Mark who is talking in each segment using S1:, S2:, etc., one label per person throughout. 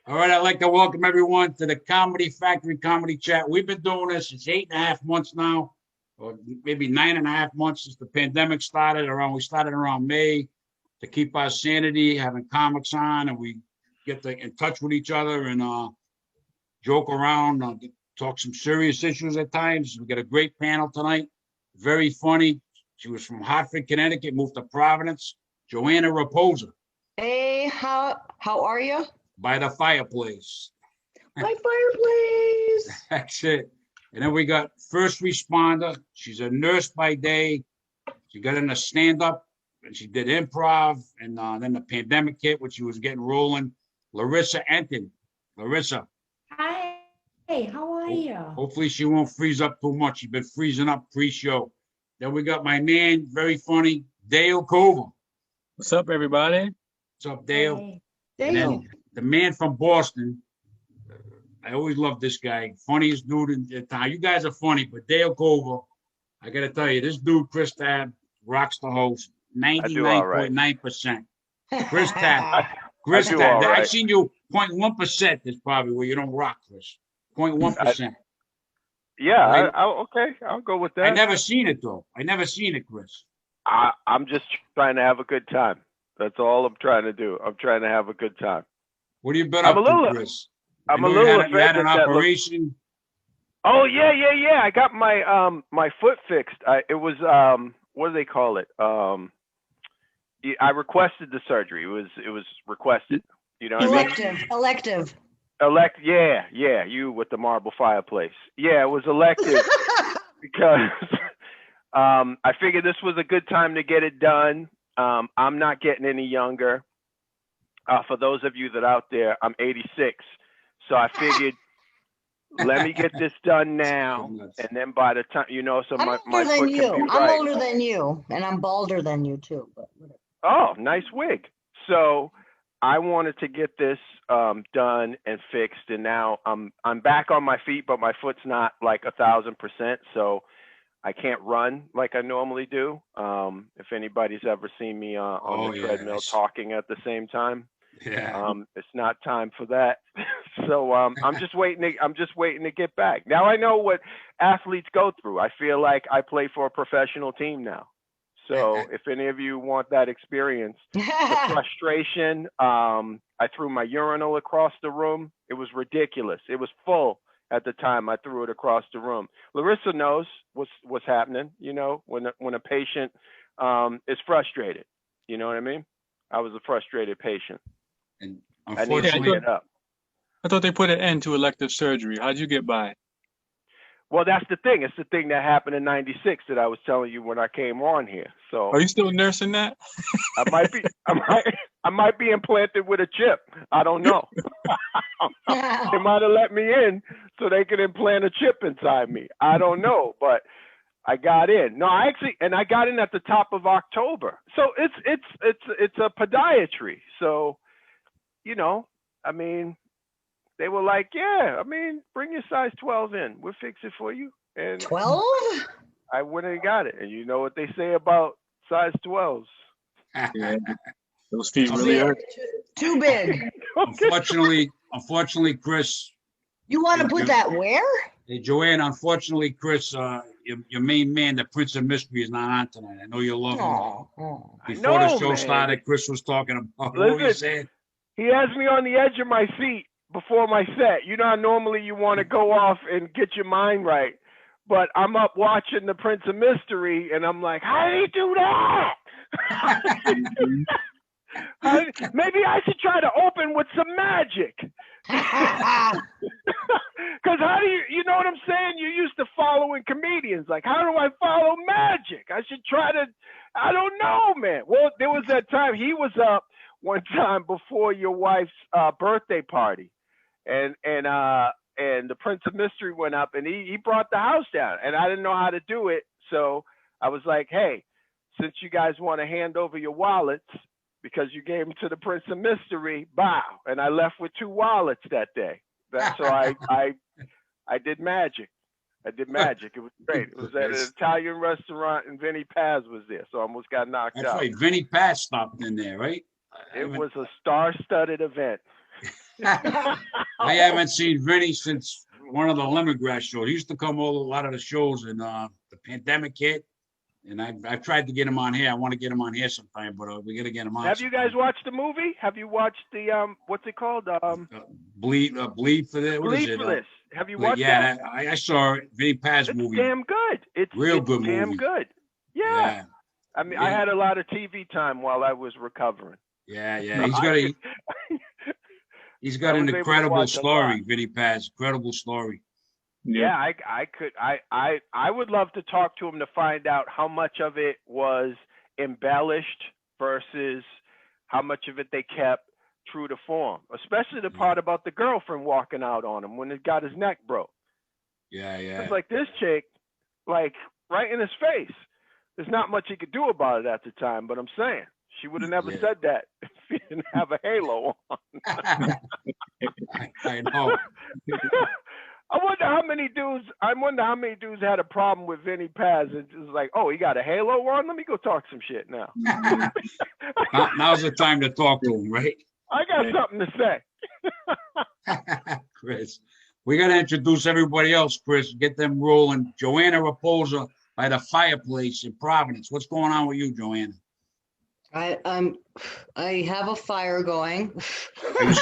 S1: All right, I'd like to welcome everyone to the Comedy Factory Comedy Chat. We've been doing this since 8.5 months now, or maybe 9.5 months since the pandemic started. We started around May to keep our sanity, having comics on, and we get in touch with each other and joke around, talk some serious issues at times. We got a great panel tonight, very funny. She was from Hartford, Connecticut, moved to Providence. Joanna Raposa.
S2: Hey, how are you?
S1: By the fireplace.
S2: My fireplace.
S1: That's it. And then we got first responder. She's a nurse by day. She got in a stand-up and she did improv. And then the pandemic hit when she was getting rolling. Larissa Enton. Larissa.
S3: Hi. Hey, how are you?
S1: Hopefully she won't freeze up too much. She's been freezing up pre-show. Then we got my man, very funny, Dale Cover.
S4: What's up, everybody?
S1: What's up, Dale?
S3: Hey.
S2: Dale.
S1: The man from Boston. I always love this guy. Funniest dude in town. You guys are funny, but Dale Cover, I got to tell you, this dude, Chris Tab, rocks the host 99.9%. Chris Tab. Chris Tab.
S5: Right.
S1: I've seen you 0.1% is probably where you don't rock, Chris. 0.1%.
S5: Yeah, okay. I'll go with that.
S1: I never seen it, though. I never seen it, Chris.
S5: I'm just trying to have a good time. That's all I'm trying to do. I'm trying to have a good time.
S1: What have you been up to, Chris?
S5: I'm a little
S1: you
S5: afraid
S1: had an
S5: that
S1: operation.
S5: Oh yeah. I got my my foot fixed. It was what do they call it? I requested the surgery. It was requested. You know what I mean?
S2: Elective.
S5: Yeah. You with the marble fireplace. Yeah, it was elective because I figured this was a good time to get it done. I'm not getting any younger. For those of you that out there, I'm 86. So I figured, let me get this done now. And then by the time, so
S2: I'm
S5: my
S2: older than
S5: foot
S2: you.
S5: can be
S2: I'm
S5: right.
S2: older than you, and I'm balder than you too. But whatever.
S5: Oh, nice wig. So I wanted to get this done and fixed. And now I'm back on my feet, but my foot's not like 1,000%. So I can't run like I normally do. If anybody's ever seen me on the treadmill talking at the same time, it's not time for that. So I'm just waiting to get back. Now I know what athletes go through. I feel like I play for a professional team now. So if any of you want that experience, the frustration, I threw my urinal across the room. It was ridiculous. It was full. At the time, I threw it across the room. Larissa knows what's happening. When a patient is frustrated. You know what I mean? I was a frustrated patient.
S1: And
S5: I need to get up.
S4: I thought they put an end to elective surgery. How'd you get by?
S5: Well, that's the thing. It's the thing that happened in '96 that I was telling you when I came on here. So
S4: are you still nursing that?
S5: I might be. I might be implanted with a chip. I don't know. They might have let me in so they could implant a chip inside me. I don't know, but I got in. No, I got in at the top of October. So it's a podiatry. So, I mean, they were like, yeah, bring your size 12 in. We'll fix it for you. And
S2: 12?
S5: I went and got it. And you know what they say about size 12s?
S4: Yeah. Those feet really hurt.
S2: Too big.
S1: Unfortunately, Chris.
S2: You want to put that where?
S1: Hey, Joanne, unfortunately, Chris, your main man, the Prince of Mystery, is not on tonight. I know you love him. Before the show started, Chris was talking about what you said.
S5: He has me on the edge of my seat before my set. You know how normally you want to go off and get your mind right. But I'm up watching the Prince of Mystery, and I'm like, how did he do that? Maybe I should try to open with some magic. Because how do you know what I'm saying? You're used to following comedians. Like, how do I follow magic? I should try to, I don't know, man. Well, there was that time he was up one time before your wife's birthday party. And the Prince of Mystery went up and he brought the house down. And I didn't know how to do it. So I was like, hey, since you guys want to hand over your wallets, because you gave them to the Prince of Mystery, bow. And I left with 2 wallets that day. So I did magic. It was great. It was at an Italian restaurant, and Vinny Paz was there. So I almost got knocked out.
S1: That's right. Vinny Paz stopped in there, right?
S5: It was a star-studded event.
S1: I haven't seen Vinny since one of the lemongrass shows. He used to come all a lot of the shows, and the pandemic hit. And I've tried to get him on here. I want to get him on here sometime, but we got to get him on.
S5: Have you guys watched the movie? Have you watched the what's it called?
S1: Bleed for this? What is
S5: Bleed
S1: it?
S5: for this. Have you watched
S1: Yeah,
S5: that?
S1: I saw it. Vinny Paz
S5: It's
S1: movie.
S5: damn good. It's
S1: Real
S5: it's
S1: good
S5: damn
S1: movie.
S5: good. Yeah. I mean, I
S1: Yeah.
S5: had a lot of TV time while I was recovering.
S1: Yeah.
S5: So
S1: He's
S5: I
S1: got an
S5: was able to
S1: incredible
S5: watch a
S1: story,
S5: lot.
S1: Vinny Paz. Incredible story.
S5: Yeah, I would love to talk to him to find out how much of it was embellished versus how much of it they kept true to form, especially the part about the girlfriend walking out on him when he got his neck broke.
S1: Yeah.
S5: It's like this chick, like right in his face. There's not much he could do about it at the time, but I'm saying she would have never said that if he didn't have a halo on.
S1: I know.
S5: I wonder how many dudes had a problem with Vinny Paz and just like, oh, he got a halo on? Let me go talk some shit now.
S1: Now's the time to talk to him, right?
S5: I got something to say.
S1: Chris, we got to introduce everybody else, Chris. Get them rolling. Joanna Raposa by the fireplace in Providence. What's going on with you, Joanna?
S2: I have a fire going.
S1: Are you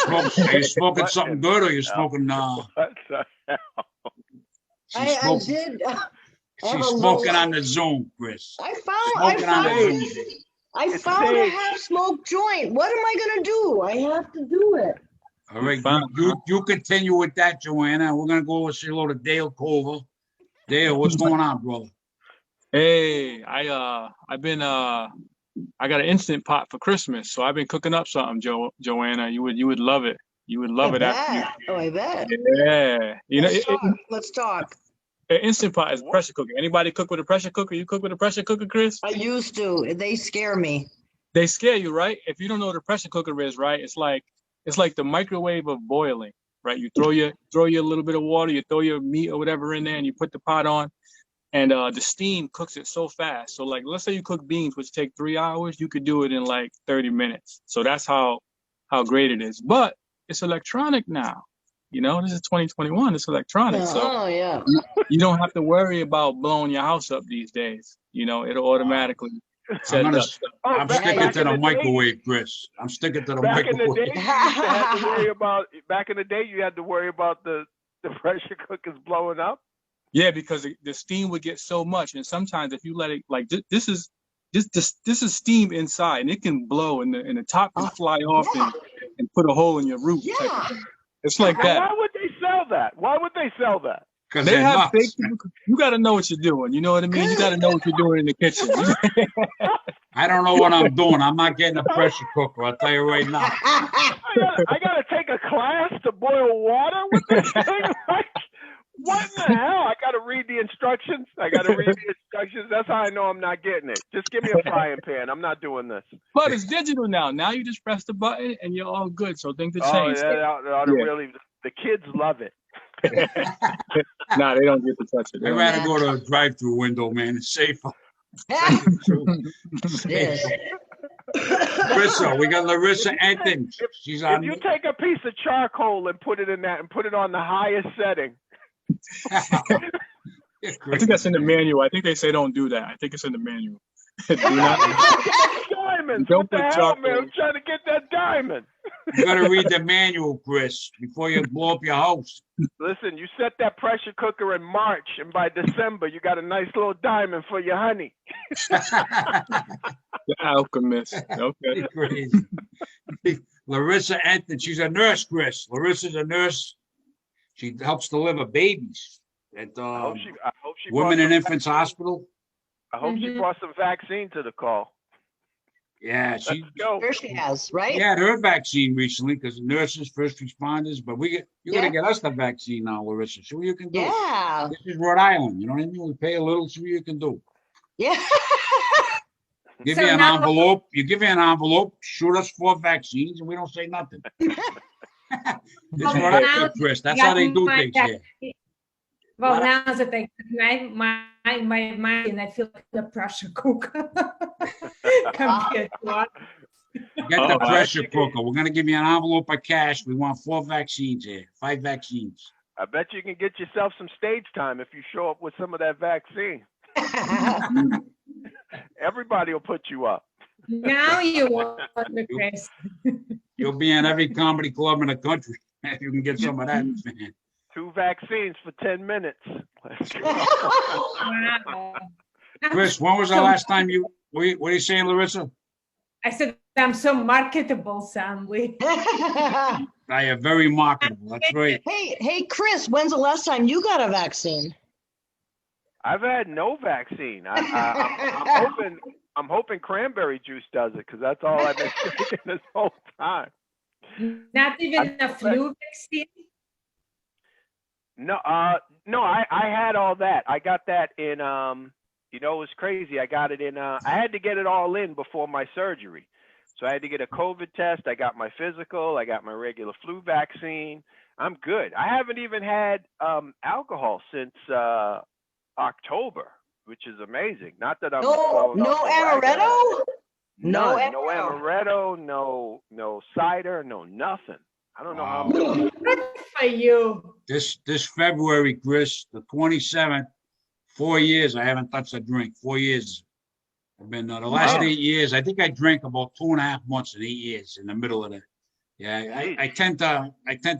S1: smoking something good, or are you smoking?
S5: What the hell?
S2: I did.
S1: She's smoking on the Zoom, Chris.
S2: I
S1: Smoking on the Zoom.
S5: It's
S2: found a
S5: safe.
S2: half smoked joint. What am I gonna do? I have to do it.
S1: All right, you continue with that, Joanna. We're gonna go over and say hello to Dale Culver. Dale, what's going on, brother?
S4: Hey, I got an Instant Pot for Christmas, so I've been cooking up something, Joanna. You would love it. You would love it.
S2: I bet.
S4: Yeah.
S2: Let's talk.
S4: An Instant Pot is pressure cooker. Anybody cook with a pressure cooker? You cook with a pressure cooker, Chris?
S2: I used to. They scare me.
S4: They scare you, right? If you don't know what a pressure cooker is, right? It's like the microwave of boiling, right? You throw your little bit of water, you throw your meat or whatever in there, and you put the pot on, and the steam cooks it so fast. So like, let's say you cook beans, which take 3 hours, you could do it in like 30 minutes. So that's how great it is. But it's electronic now. This is 2021. It's electronic. So
S2: yeah.
S4: you don't have to worry about blowing your house up these days. It'll automatically set it up.
S1: I'm sticking to the microwave, Chris. I'm sticking to the microwave.
S5: Back in the day, you had to worry about the pressure cookers blowing up.
S4: Yeah, because the steam would get so much, and sometimes if you let it, like this is steam inside, and it can blow, and the top can fly off and put a hole in your roof.
S2: Yeah.
S4: It's like that.
S5: Why would they sell that?
S1: Because
S4: they have fake. You got to know what you're doing. You know what I mean? You got to know what you're doing in the kitchen.
S1: I don't know what I'm doing. I'm not getting a pressure cooker. I'll tell you right now.
S5: I gotta take a class to boil water with this thing. Like, what in the hell? I gotta read the instructions. That's how I know I'm not getting it. Just give me a frying pan. I'm not doing this.
S4: But it's digital now. Now you just press the button and you're all good. So things have changed.
S5: Really, the kids love it.
S4: Nah, they don't get to touch it.
S1: I'd rather go to a drive-through window, man. It's safer.
S2: Yes.
S1: Larissa, we got Larissa Anton. She's on.
S5: If you take a piece of charcoal and put it in that and put it on the highest setting.
S4: I think that's in the manual. I think they say don't do that. I think it's in the manual.
S5: Diamonds.
S4: Don't
S5: what the
S4: put
S5: hell,
S4: chocolate.
S5: man? I'm trying to get that diamond.
S1: You got to read the manual, Chris, before you blow up your house.
S5: Listen, you set that pressure cooker in March, and by December, you got a nice little diamond for your honey.
S4: The alchemist. Okay.
S1: Crazy. Larissa Anton, she's a nurse, Chris. Larissa's a nurse. She helps deliver babies at
S5: I hope she
S1: Women
S5: brought
S1: and
S5: some
S1: Infants
S5: vaccine.
S1: Hospital.
S5: I hope she brought some vaccine to the call.
S1: Yeah,
S5: Let's
S1: she
S5: go.
S2: Sure she has, right?
S1: had her vaccine recently because nurses, first responders, but you're gonna get us the vaccine now, Larissa. See what you can do.
S2: Yeah.
S1: This is Rhode Island, you know what I mean? We pay a little, see what you can do.
S2: Yeah.
S1: Give
S3: So
S1: you an
S3: now-
S1: envelope, shoot us 4 vaccines, and we don't say nothing. This is
S3: Well,
S1: what I
S3: now
S1: think, Chris. That's
S3: you
S1: how they
S3: got
S1: do
S3: my
S1: things here.
S3: Well,
S1: What?
S3: now that my mind, I feel like a pressure cooker compared to what.
S1: Get the
S4: Uh-oh.
S1: pressure cooker. We're gonna give you an envelope of cash. We want 4 vaccines here, 5 vaccines.
S5: I bet you can get yourself some stage time if you show up with some of that vaccine. Everybody will put you up.
S3: Now you want the Chris.
S1: You'll be in every comedy club in the country. You can get some of that.
S5: 2 vaccines for 10 minutes. Let's go.
S3: Wow.
S1: Chris, when was the last time you? What are you saying, Larissa?
S3: I said I'm so marketable, Sam.
S1: I am very marketable. That's right.
S2: Hey, Chris, when's the last time you got a vaccine?
S5: I've had no vaccine. I'm hoping cranberry juice does it because that's all I've been drinking this whole time.
S3: Not even a flu vaccine.
S5: No, no, I had all that. I got that in, it was crazy. I got it in, I had to get it all in before my surgery. So I had to get a COVID test. I got my physical. I got my regular flu vaccine. I'm good. I haven't even had alcohol since October, which is amazing. Not that I'm
S2: No amaretto?
S5: No
S2: No
S5: amaretto, no cider, no nothing. I don't know how I'm doing.
S3: Good for you.
S1: This February, Chris, the 27th, 4 years. I haven't touched a drink. 4 years. I've been the last 8 years. I think I drank about 2.5 months in 8 years. In the middle of it. Yeah, I tend to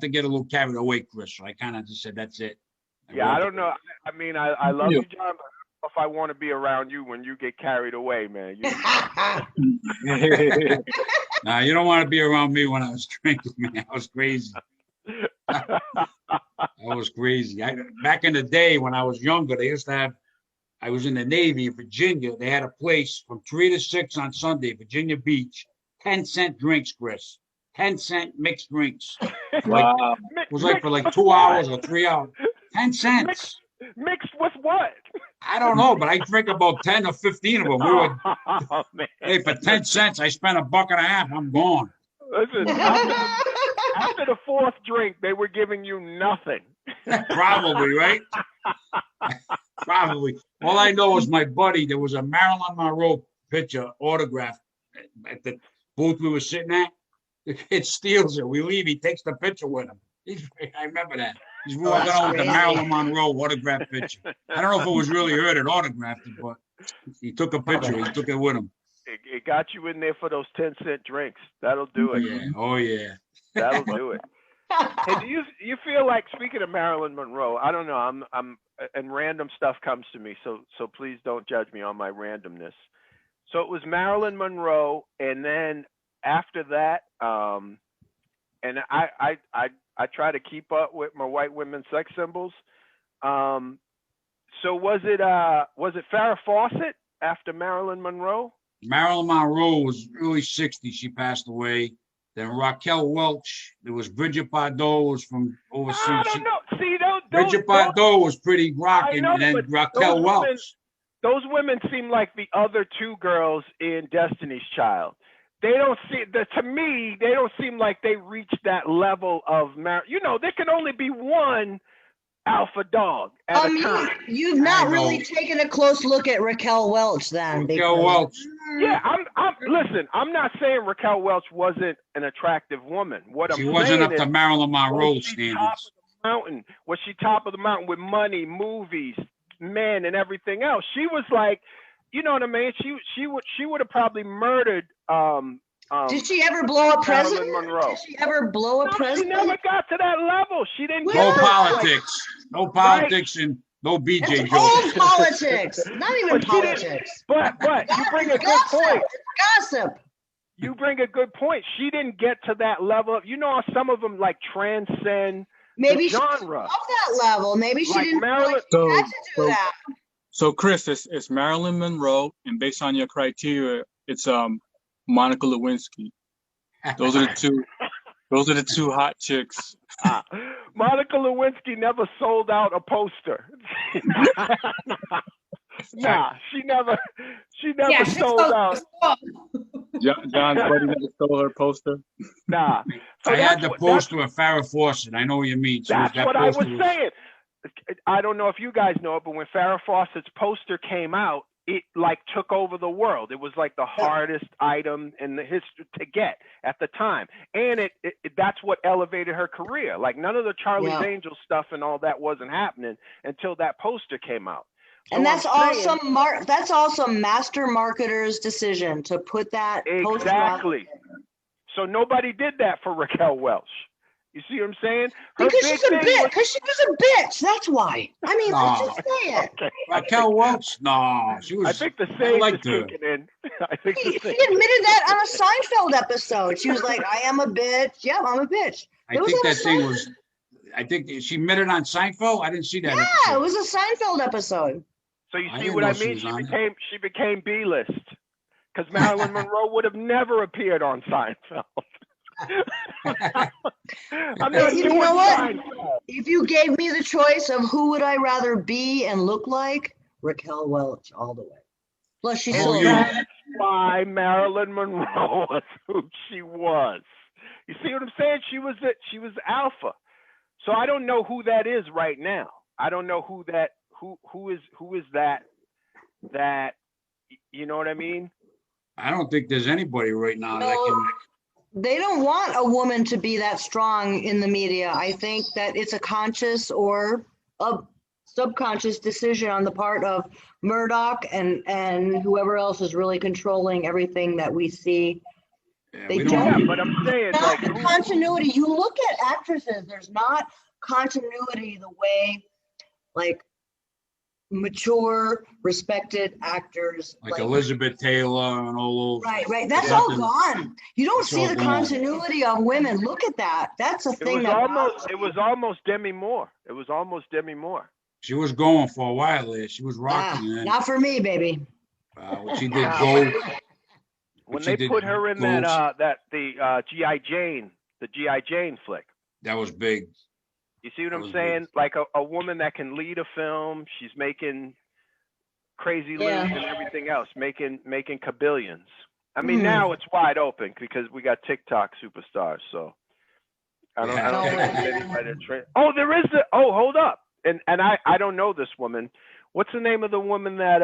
S1: get a little carried away, Chris. So I kind of just said that's it.
S5: I don't know. I mean, I love you, John, but I don't know if I want to be around you when you get carried away, man.
S1: Nah, you don't want to be around me when I was drinking, man. I was crazy. I was crazy. Back in the day when I was younger, they used to have, I was in the Navy in Virginia. They had a place from 3 to 6 on Sunday, Virginia Beach, 10-cent drinks, Chris. 10-cent mixed drinks.
S4: Wow.
S1: It was like for like 2 hours or 3 hours. 10 cents.
S5: Mixed with what?
S1: I don't know, but I drink about 10 or 15 of them.
S5: Oh, man.
S1: Hey, for 10 cents, I spent $1.50. I'm gone.
S5: Listen, after the 4th drink, they were giving you nothing.
S1: Probably, right? Probably. All I know is my buddy, there was a Marilyn Monroe picture autograph at the booth we were sitting at. The kid steals it. We leave. He takes the picture with him. I remember that. He's walking on with the Marilyn Monroe autograph picture. I don't know if it was really her that autographed it, but he took a picture. He took it with him.
S5: It got you in there for those 10-cent drinks. That'll do it.
S1: Yeah. Oh, yeah.
S5: That'll do it. Hey, do you feel like, speaking of Marilyn Monroe, I don't know, I'm and random stuff comes to me, so please don't judge me on my randomness. So it was Marilyn Monroe, and then after that, and I try to keep up with my white women sex symbols. So was it Farrah Fawcett after Marilyn Monroe?
S1: Marilyn Monroe was early 60s. She passed away. Then Raquel Welch. There was Bridget Bardot was from overseas.
S5: I don't know. See,
S1: Bridget Bardot was pretty rocking, and then Raquel Welch.
S5: Those women seem like the other 2 girls in Destiny's Child. They don't to me, they don't seem like they reached that level of there can only be one alpha dog at a time.
S2: You've not really taken a close look at Raquel Welch then.
S1: Raquel Welch.
S5: Yeah, listen, I'm not saying Raquel Welch wasn't an attractive woman.
S1: She wasn't up to Marilyn Monroe standards.
S5: Was she top of the mountain with money, movies, men, and everything else? She was like, you know what I mean? She would have probably murdered.
S2: Did she ever blow a president?
S5: Monroe.
S2: Did she ever blow a president?
S5: She never got to that level. She didn't.
S1: No politics. No politics and no BJ jokes.
S2: Old politics. Not even politics.
S5: But you bring a good point.
S2: Gossip.
S5: You bring a good point. She didn't get to that level. How some of them like transcend
S2: maybe
S5: the genre.
S2: She that level. Maybe she
S5: like
S2: didn't
S5: Marilyn,
S2: have to do that.
S4: So Chris, it's Marilyn Monroe, and based on your criteria, it's Monica Lewinsky. Those are the two. Those are the 2 hot chicks.
S5: Monica Lewinsky never sold out a poster. Nah, she never sold out.
S4: John's buddy never stole her poster.
S5: Nah. So
S1: I had the poster of Farrah Fawcett. I know what you mean.
S5: That's what I was saying. I don't know if you guys know it, but when Farrah Fawcett's poster came out, it like took over the world. It was like the hardest item in the history to get at the time, and it that's what elevated her career. Like none of the Charlie's Angels stuff and all that wasn't happening until that poster came out. So
S2: and that's also master marketer's decision to put that poster
S5: exactly. So nobody did that for Raquel Welch. You see what I'm saying?
S2: Because she's a bitch. Because she was a bitch. That's why. I mean, let's just say it.
S5: Okay.
S1: Raquel Welch? No, she was.
S5: I think the sage is kicking in. I think
S2: she admitted that on a Seinfeld episode. She was like, "I am a bitch. Yeah, I'm a bitch."
S1: I think that thing was. I think she admitted on Seinfeld. I didn't see that.
S2: Yeah, it was a Seinfeld episode.
S5: So you see what I mean? She became B-list because Marilyn Monroe would have never appeared on Seinfeld.
S2: You know what? If you gave me the choice of who would I rather be and look like, Raquel Welch all the way. Plus, she's so.
S5: That's why Marilyn Monroe was who she was. You see what I'm saying? She was alpha. So I don't know who that is right now. I don't know who is that you know what I mean?
S1: I don't think there's anybody right now that can.
S2: They don't want a woman to be that strong in the media. I think that it's a conscious or a subconscious decision on the part of Murdoch and whoever else is really controlling everything that we see.
S5: Yeah, but I'm saying
S2: not the continuity. You look at actresses, there's not continuity the way like mature, respected actors
S1: like Elizabeth Taylor and all those.
S2: Right. That's all gone. You don't see the continuity of women. Look at that. That's a thing.
S5: It was almost Demi Moore. She was
S1: going for a while there. She was rocking.
S2: Not for me, baby.
S1: She did Gold.
S5: When they put her in the G.I. Jane flick.
S1: That was big.
S5: You see what I'm saying? Big. Like a woman that can lead a film. She's making crazy loot and everything else, making kabillions. I mean, now it's wide open because we got TikTok superstars. So I don't think anybody. Oh, there is hold up. And I don't know this woman. What's the name of the woman that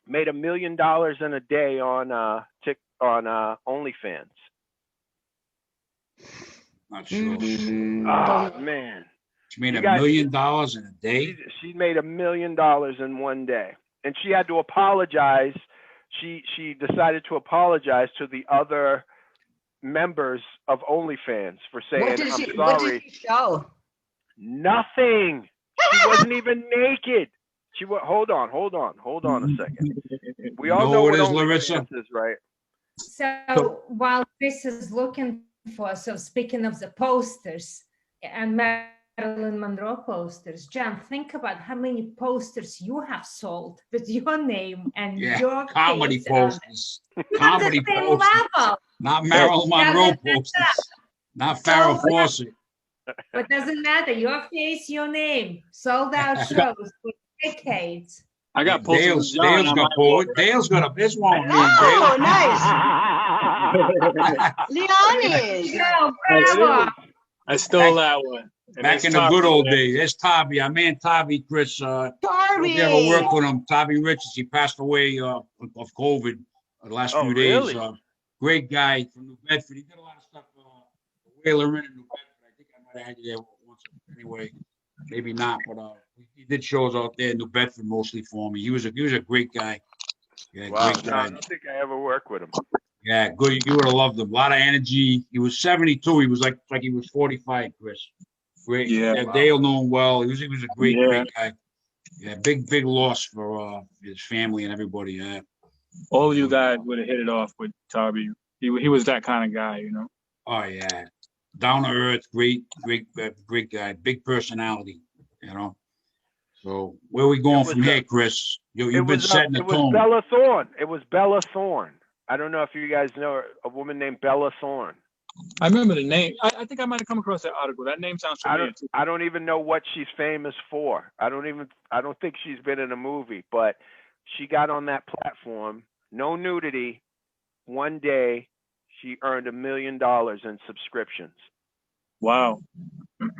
S5: made $1 million in a day on OnlyFans?
S1: Not sure.
S5: Oh man,
S1: she made $1 million in a day.
S5: She made $1 million in one day, and she had to apologize. She decided to apologize to the other members of OnlyFans for saying, "I'm sorry."
S2: What did she show?
S5: Nothing. She wasn't even naked. She was. Hold on a second. We all know what OnlyFans is, right?
S3: So while Chris is looking for, so speaking of the posters and Marilyn Monroe posters, John, think about how many posters you have sold with your name and your
S1: comedy posters.
S3: Comedy posters. Level.
S1: Not Marilyn Monroe posters. Not Farrah Fawcett.
S3: But doesn't matter. Your face, your name. Sold out shows for decades.
S4: I got posters.
S1: Dale's got forward. Dale's got a this one.
S2: Oh, nice. Leonis.
S4: I stole that one. And
S1: back in the good old days. There's Tabby. Our man Tabby, Chris.
S2: Tabby.
S1: If you ever work with him, Tabby Richards. He passed away of COVID the last few days. Great guy from New Bedford. He did a lot of stuff. Whaler in New Bedford. I think I might have had you there once. Anyway, maybe not, but he did shows out there in New Bedford mostly for me. He was a great guy. Yeah,
S5: wow,
S1: great guy.
S5: I don't think I ever worked with him.
S1: Yeah, good. You would have loved him. A lot of energy. He was 72. He was like he was 45, Chris. Great. Yeah, wow. Dale knew him well. He was a great guy. Yeah, big loss for his family and everybody. Yeah.
S4: All of you guys would have hit it off with Tabby. He was that kind of guy, you know.
S1: Oh yeah, down to earth, great guy, big personality, you know. So where are we going from here, Chris? You've been setting the tone.
S5: It was Bella Thorne. I don't know if you guys know a woman named Bella Thorne.
S4: I remember the name. I think I might have come across that article. That name sounds familiar.
S5: I don't even know what she's famous for. I don't think she's been in a movie, but she got on that platform. No nudity. One day, she earned $1 million in subscriptions.
S4: Wow.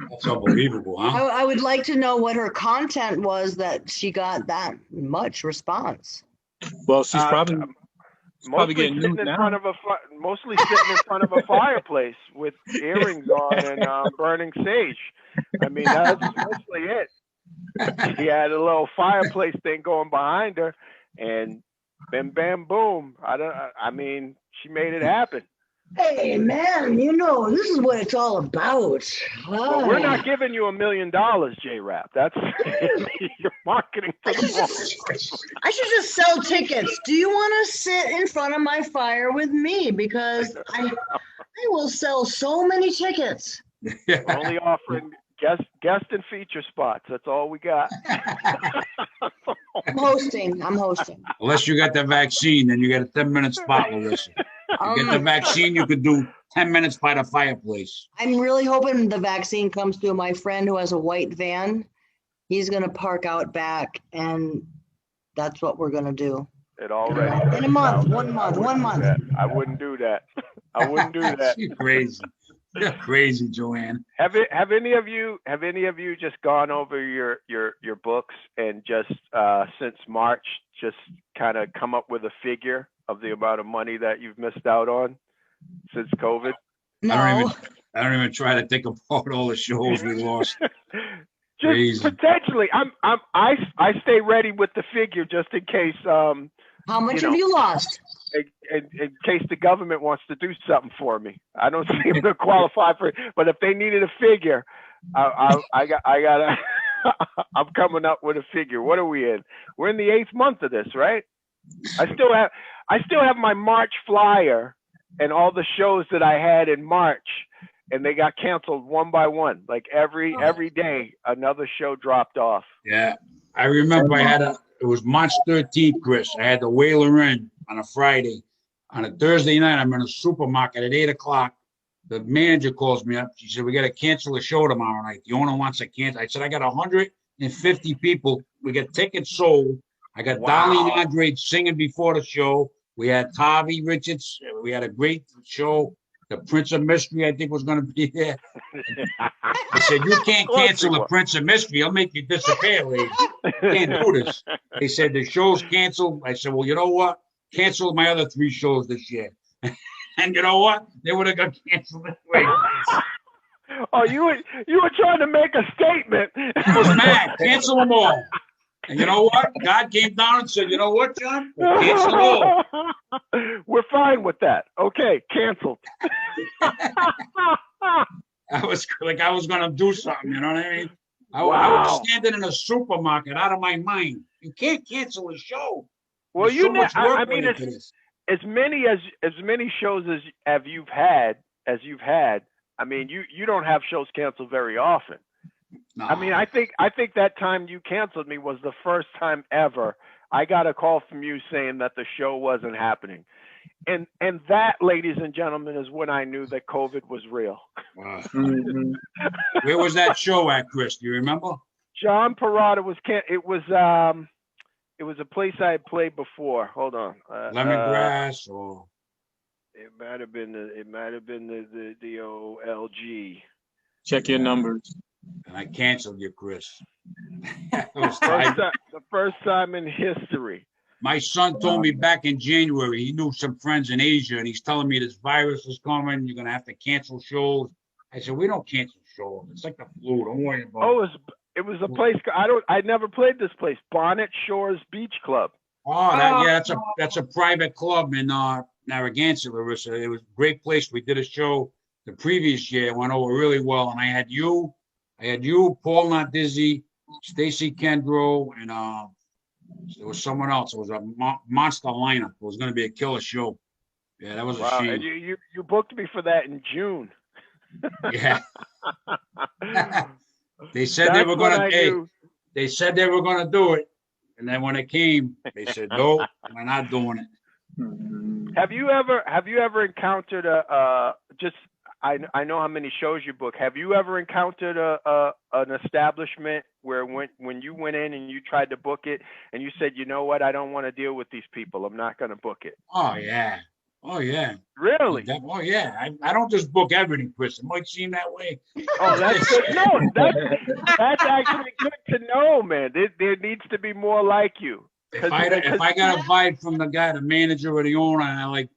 S1: That's unbelievable, huh?
S2: I would like to know what her content was that she got that much response.
S4: Well, she's probably
S5: Mostly
S4: getting
S5: sitting
S4: nude
S5: in
S4: now.
S5: front of mostly sitting in front of a fireplace with earrings on and burning sage. I mean, that's mostly it. She had a little fireplace thing going behind her, and bam, bam, boom. I mean, she made it happen.
S2: Hey, man, this is what it's all about.
S5: Well, we're not giving you $1 million, J-Rap. That's your marketing for the moment.
S2: I should just sell tickets. Do you want to sit in front of my fire with me? Because I will sell so many tickets.
S5: We're only offering guest and feature spots. That's all we got.
S2: I'm hosting.
S1: Unless you got the vaccine, then you got a 10-minute spot, Larissa. You get the vaccine, you could do 10 minutes by the fireplace.
S2: I'm really hoping the vaccine comes through. My friend who has a white van, he's going to park out back, and that's what we're going to do.
S5: It already
S2: in a month, 1 month, 1 month.
S5: I wouldn't do that. I wouldn't do that.
S1: You're crazy. You're crazy, Joanne.
S5: Have any of you just gone over your books and just since March just kind of come up with a figure of the amount of money that you've missed out on since COVID?
S2: No.
S1: I don't even try to think about all the shows we lost.
S5: Just
S1: Crazy.
S5: potentially, I stay ready with the figure just in case.
S2: How much have you lost?
S5: In case the government wants to do something for me. I don't seem to qualify for it, but if they needed a figure, I gotta. I'm coming up with a figure. What are we in? We're in the 8th month of this, right? I still have my March flyer and all the shows that I had in March, and they got canceled one by one. Like every day, another show dropped off.
S1: Yeah, I remember it was March 13th, Chris. I had the Whaler Inn on a Friday. On a Thursday night, I'm in a supermarket at 8 o'clock. The manager calls me up. She said, we got to cancel the show tomorrow night. The owner wants to cancel. I said, I got 150 people. We got tickets sold. I got Darlene Andre singing before the show. We had Tavi Richards. We had a great show. The Prince of Mystery, I think, was going to be there. I said, you can't cancel the Prince of Mystery. I'll make you disappear, lady. You can't do this. They said, the show's canceled. I said, well, you know what? Cancel my other 3 shows this year. And you know what? They would have got canceled anyway.
S5: Oh, you were trying to make a statement.
S1: I was mad. Cancel them all. And you know what? God came down and said, you know what, John? We'll cancel them all.
S5: We're fine with that. Okay, canceled.
S1: I was going to do something, you know what I mean? I was standing in a supermarket out of my mind. You can't cancel a show.
S5: Well,
S1: I mean,
S5: as many shows as you've had. I mean, you don't have shows canceled very often. No. I mean, I think that time you canceled me was the first time ever I got a call from you saying that the show wasn't happening. And that, ladies and gentlemen, is when I knew that COVID was real.
S1: Wow. Where was that show at, Chris? Do you remember?
S5: John Perrotta was it was a place I had played before. Hold on.
S1: Lemongrass or
S5: it might have been the OLG.
S4: Check your numbers.
S1: And I canceled you, Chris.
S5: The first time in history.
S1: My son told me back in January, he knew some friends in Asia, and he's telling me this virus is coming. You're going to have to cancel shows. I said, we don't cancel shows. It's like the flu. Don't worry about it.
S5: It was a place. I never played this place. Bonnet Shores Beach Club.
S1: Oh, that's a private club in Narragansett, Larissa. It was a great place. We did a show the previous year. It went over really well. And I had you, Paul Not Dizzy, Stacy Kendrow, and there was someone else. It was a monster lineup. It was going to be a killer show. Yeah, that was a shame.
S5: And you booked me for that in June.
S1: Yeah. They said they were going to. They said they were going to do it, and then when it came, they said no, we're not doing it.
S5: Have you ever encountered I know how many shows you book. Have you ever encountered an establishment where when you went in and you tried to book it and you said, you know what, I don't want to deal with these people. I'm not going to book it.
S1: Oh yeah. Oh, yeah.
S5: Really?
S1: Oh, yeah. I don't just book everything, Chris. It might seem that way.
S5: Oh, that's good. No, that's actually good to know, man. There needs to be more like you.
S1: If I got a vibe from the guy, the manager or the owner, and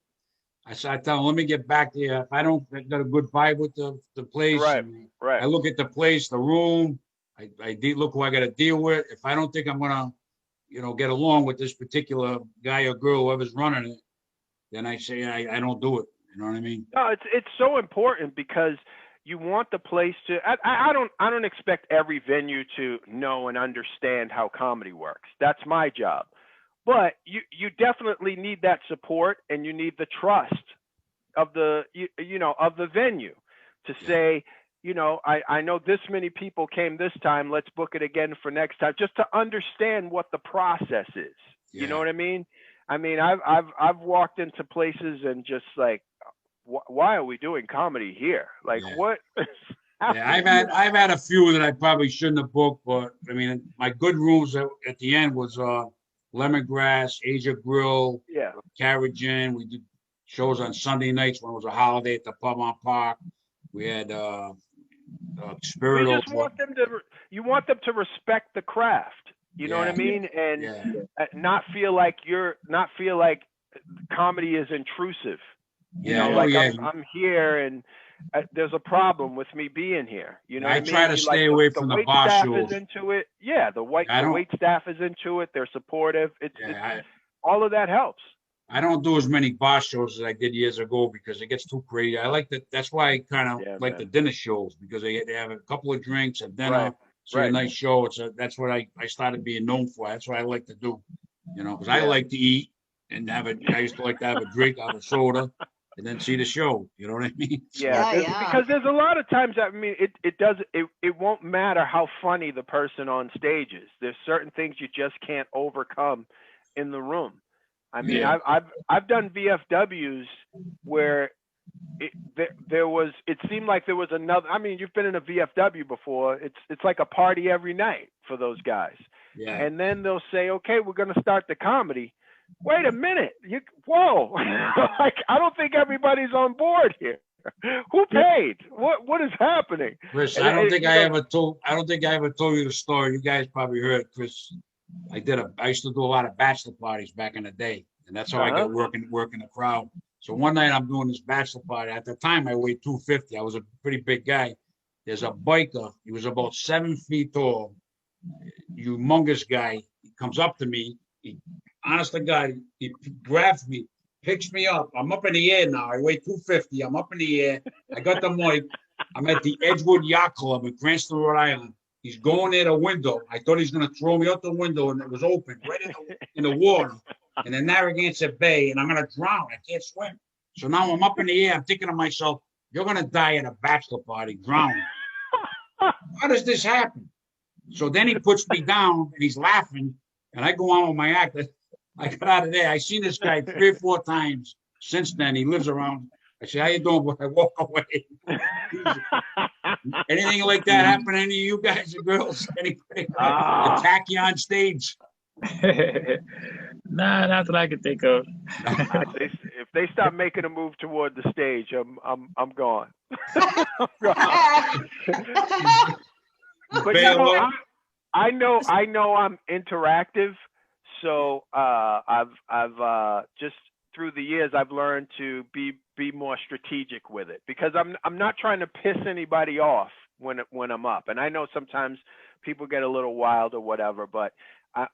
S1: I tell him, let me get back to you. If I don't got a good vibe with the place,
S5: Right, right.
S1: I look at the place, the room, look who I got to deal with. If I don't think I'm gonna, get along with this particular guy or girl, whoever's running it, then I say I don't do it. You know what I mean?
S5: No, it's so important because you want the place to. I don't expect every venue to know and understand how comedy works. That's my job. But you definitely need that support, and you need the trust of the of the venue to say, I know this many people came this time. Let's book it again for next time, just to understand what the process is. You know what I mean? I mean, I've walked into places and just like, why are we doing comedy here? Like, what?
S1: Yeah, I've had a few that I probably shouldn't have booked, but I mean, my good rooms at the end was Lemongrass, Asia Grill, Carriage Inn. We did shows on Sunday nights when it was a holiday at the Pub on Park. We had Spirit.
S5: You just want them to. You want them to respect the craft. You know what I mean, and not feel like comedy is intrusive. I'm here and there's a problem with me being here. You know,
S1: I try to stay away from the bar shows.
S5: The wait staff is into it. Yeah, the wait staff is into it. They're supportive. It's all of that helps.
S1: I don't do as many bar shows as I did years ago because it gets too crazy. I like that. That's why I kind of like the dinner shows because they have a couple of drinks and dinner. It's a nice show. That's what I started being known for. That's what I like to do. Because I like to eat and I used to like to have a drink, have a soda, and then see the show. You know what I mean?
S5: Because there's a lot of times. I mean, it won't matter how funny the person on stage is. There's certain things you just can't overcome in the room. I mean, I've done VFWs where it seemed like there was another. I mean, you've been in a VFW before. It's like a party every night for those guys.
S1: Yeah.
S5: And then they'll say, okay, we're going to start the comedy. Wait a minute. Whoa. Like, I don't think everybody's on board here. Who paid? What is happening?
S1: Chris, I don't think I ever told you the story. You guys probably heard, Chris. I used to do a lot of bachelor parties back in the day, and that's how I got working the crowd. So one night I'm doing this bachelor party. At the time I weighed 250. I was a pretty big guy. There's a biker. He was about 7 feet tall, humongous guy. He comes up to me. Honest to God, he grabs me, picks me up. I'm up in the air now. I weigh 250. I'm up in the air. I got the mic. I'm at the Edgewood Yacht Club in Cranston, Rhode Island. He's going near the window. I thought he was going to throw me out the window, and it was open, right in the water, in the Narragansett Bay, and I'm going to drown. I can't swim. So now I'm up in the air. I'm thinking to myself, you're going to die at a bachelor party, drowning. How does this happen? So then he puts me down, and he's laughing, and I go on with my act. I got out of there. I seen this guy 3 or 4 times since then. He lives around. I say, how you doing? But I walk away. Anything like that happen to any of you guys or girls? Anybody attack you on stage?
S4: Nah, not that I can think of.
S5: If they stop making a move toward the stage, I'm gone. But I know I'm interactive, so I've just through the years I've learned to be more strategic with it because I'm not trying to piss anybody off when I'm up, and I know sometimes people get a little wild or whatever, but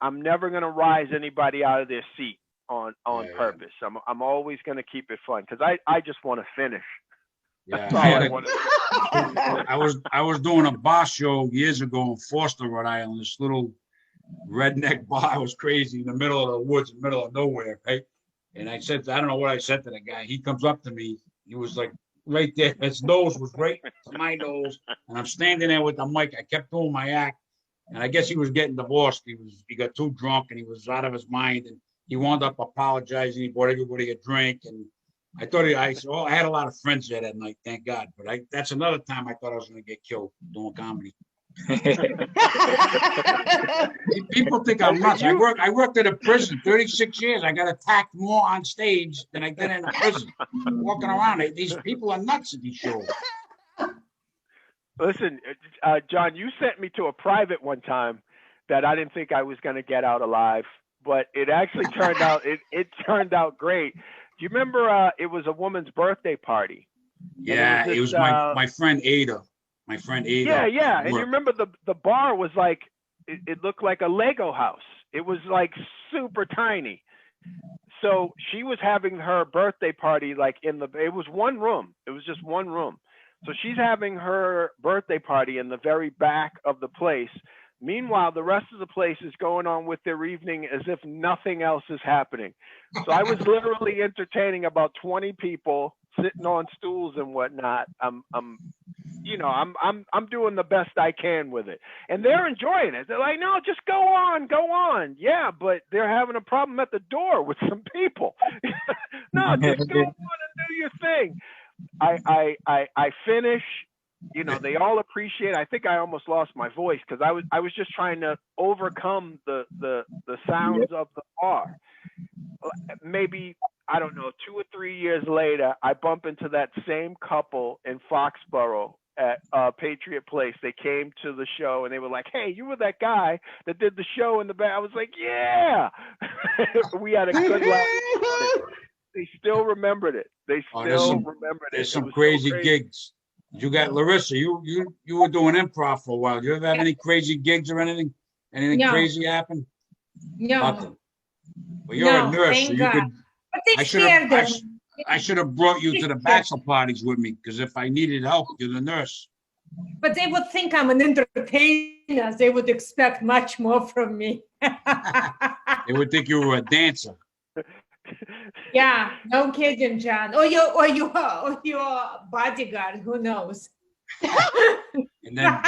S5: I'm never going to rise anybody out of their seat on purpose. I'm always going to keep it fun because I just want to finish.
S1: Yeah, I was doing a bar show years ago in Foster, Rhode Island. This little redneck bar. It was crazy in the middle of the woods, in the middle of nowhere, right? And I don't know what I said to the guy. He comes up to me. He was like right there. His nose was right to my nose, and I'm standing there with the mic. I kept doing my act, and I guess he was getting divorced. He got too drunk, and he was out of his mind, and he wound up apologizing. He bought everybody a drink, and I had a lot of friends there that night, thank God. But that's another time I thought I was going to get killed doing comedy. People think I'm nuts. I worked at a prison 36 years. I got attacked more on stage than I did in a prison. Walking around, these people are nuts at these shows.
S5: Listen, John, you sent me to a private one time that I didn't think I was going to get out alive, but it actually turned out it turned out great. Do you remember? It was a woman's birthday party.
S1: Yeah, it was my friend Ada. My friend Ada.
S5: Yeah. And you remember the bar was like it looked like a Lego house. It was like super tiny. So she was having her birthday party like it was one room. It was just one room. So she's having her birthday party in the very back of the place. Meanwhile, the rest of the place is going on with their evening as if nothing else is happening. So I was literally entertaining about 20 people sitting on stools and whatnot. I'm doing the best I can with it, and they're enjoying it. They're like, "No, just go on." Yeah, but they're having a problem at the door with some people. No, just go on and do your thing. I finish. You know, they all appreciate. I think I almost lost my voice because I was just trying to overcome the sounds of the bar. Maybe, I don't know, 2 or 3 years later, I bump into that same couple in Foxborough at Patriot Place. They came to the show and they were like, "Hey, you were that guy that did the show in the back." I was like, "Yeah." We had a good laugh. They still remembered it. They still remembered it.
S1: There's some crazy gigs. You got Larissa. You were doing improv for a while. Do you ever have any crazy gigs or anything? Anything crazy happen?
S3: No.
S1: Nothing. Well, you're a nurse, so you could.
S3: But they scared them.
S1: I should have brought you to the bachelor parties with me, because if I needed help, you're the nurse.
S3: But they would think I'm an entertainer. They would expect much more from me.
S1: They would think you were a dancer.
S3: Yeah, no kidding, John. Or your bodyguard. Who knows?
S1: And then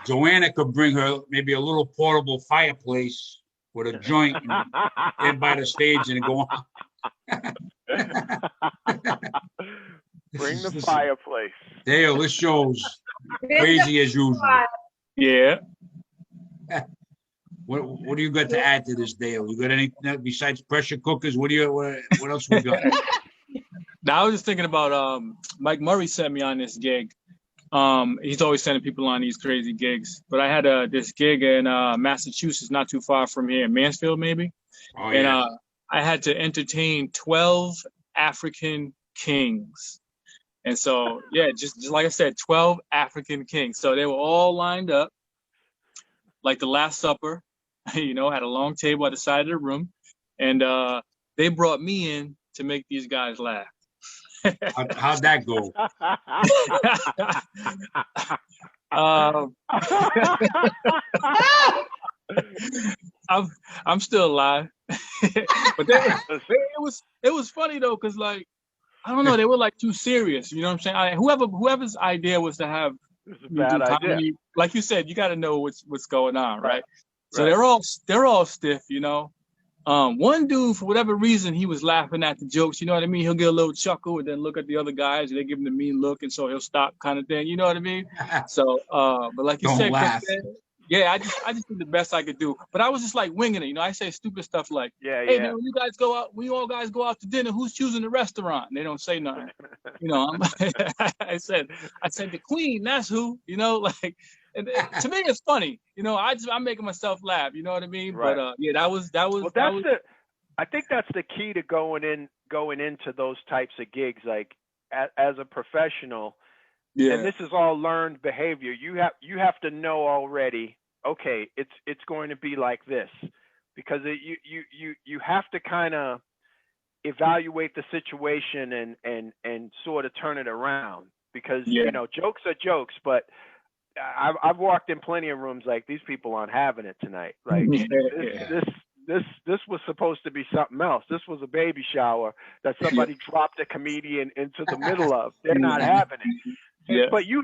S1: Joanna could bring her maybe a little portable fireplace with a joint in by the stage and go on.
S5: Bring the fireplace.
S1: Dale, this show's crazy as usual.
S4: Yeah.
S1: What do you got to add to this, Dale? You got anything besides pressure cookers? What else we got?
S4: Now I was just thinking about Mike Murray sent me on this gig. He's always sending people on these crazy gigs. But I had this gig in Massachusetts, not too far from here, Mansfield maybe.
S1: Oh, yeah.
S4: And I had to entertain 12 African kings. And so, yeah, just like I said, 12 African kings. So they were all lined up like the Last Supper, you know, had a long table at the side of the room. And they brought me in to make these guys laugh.
S1: How'd that go?
S4: I'm still alive. But it was funny though, because like, I don't know, they were like too serious. You know what I'm saying? Whoever's idea was to have
S5: bad idea.
S4: Like you said, you got to know what's going on, right? So they're all stiff, you know. One dude, for whatever reason, he was laughing at the jokes. You know what I mean? He'll get a little chuckle and then look at the other guys and they give him the mean look, and so he'll stop, kind of thing. You know what I mean? So, but like you said, yeah, I just did the best I could do. But I was just like winging it. You know, I say stupid stuff like, "Hey, man, when you all guys go out to dinner, who's choosing the restaurant?" And they don't say nothing. You know, I said the queen. That's who. You know, like. And to me, it's funny, you know. I'm making myself laugh, you know what I mean? Right. But yeah, that was. Well,
S5: I think that's the key to going into those types of gigs, like as a professional. Yeah. And this is all learned behavior. You have to know already. Okay, it's going to be like this, because you have to kind of evaluate the situation and sort of turn it around, because you know, jokes are jokes, but I've walked in plenty of rooms like, these people aren't having it tonight. Like this was supposed to be something else. This was a baby shower that somebody dropped a comedian into the middle of. They're not having it. Yeah. But you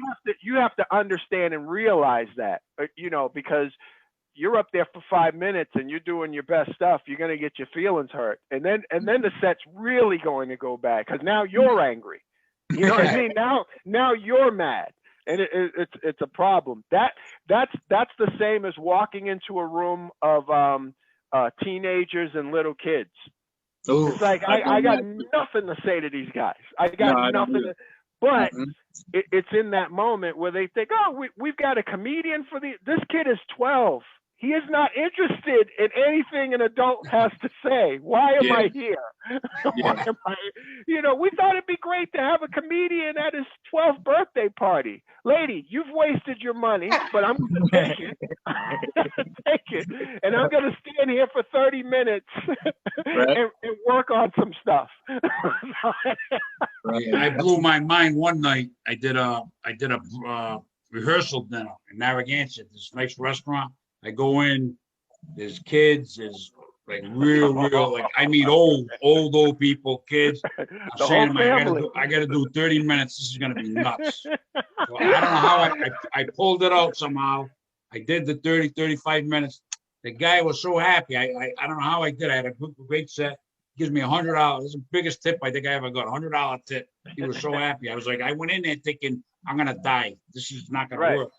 S5: have to understand and realize that, you know, because you're up there for 5 minutes and you're doing your best stuff. You're going to get your feelings hurt, and then the set's really going to go bad because now you're angry. You know what I mean? Now you're mad. and it's a problem. That's the same as walking into a room of teenagers and little kids.
S4: Ooh,
S5: It's like I got nothing to say to these guys. I got nothing. But it's in that moment where they think, oh, we've got a comedian for this kid is 12. He is not interested in anything an adult has to say. Why am I here? Why am I? We thought it'd be great to have a comedian at his 12th birthday party. Lady, you've wasted your money, but I'm going to take it. Take it. And I'm going to stand here for 30 minutes and work on some stuff.
S1: I blew my mind one night. I did a rehearsal dinner in Narragansett, this nice restaurant. I go in, there's kids, there's like real, like I meet old people, kids. I'm saying to them, I gotta do 30 minutes. This is gonna be nuts. So I don't know how I pulled it out somehow. I did the 35 minutes. The guy was so happy. I don't know how I did. I had a great set. Gives me $100. This is the biggest tip I think I ever got. $100 tip. He was so happy. I was like, I went in there thinking I'm gonna die. This is not gonna work.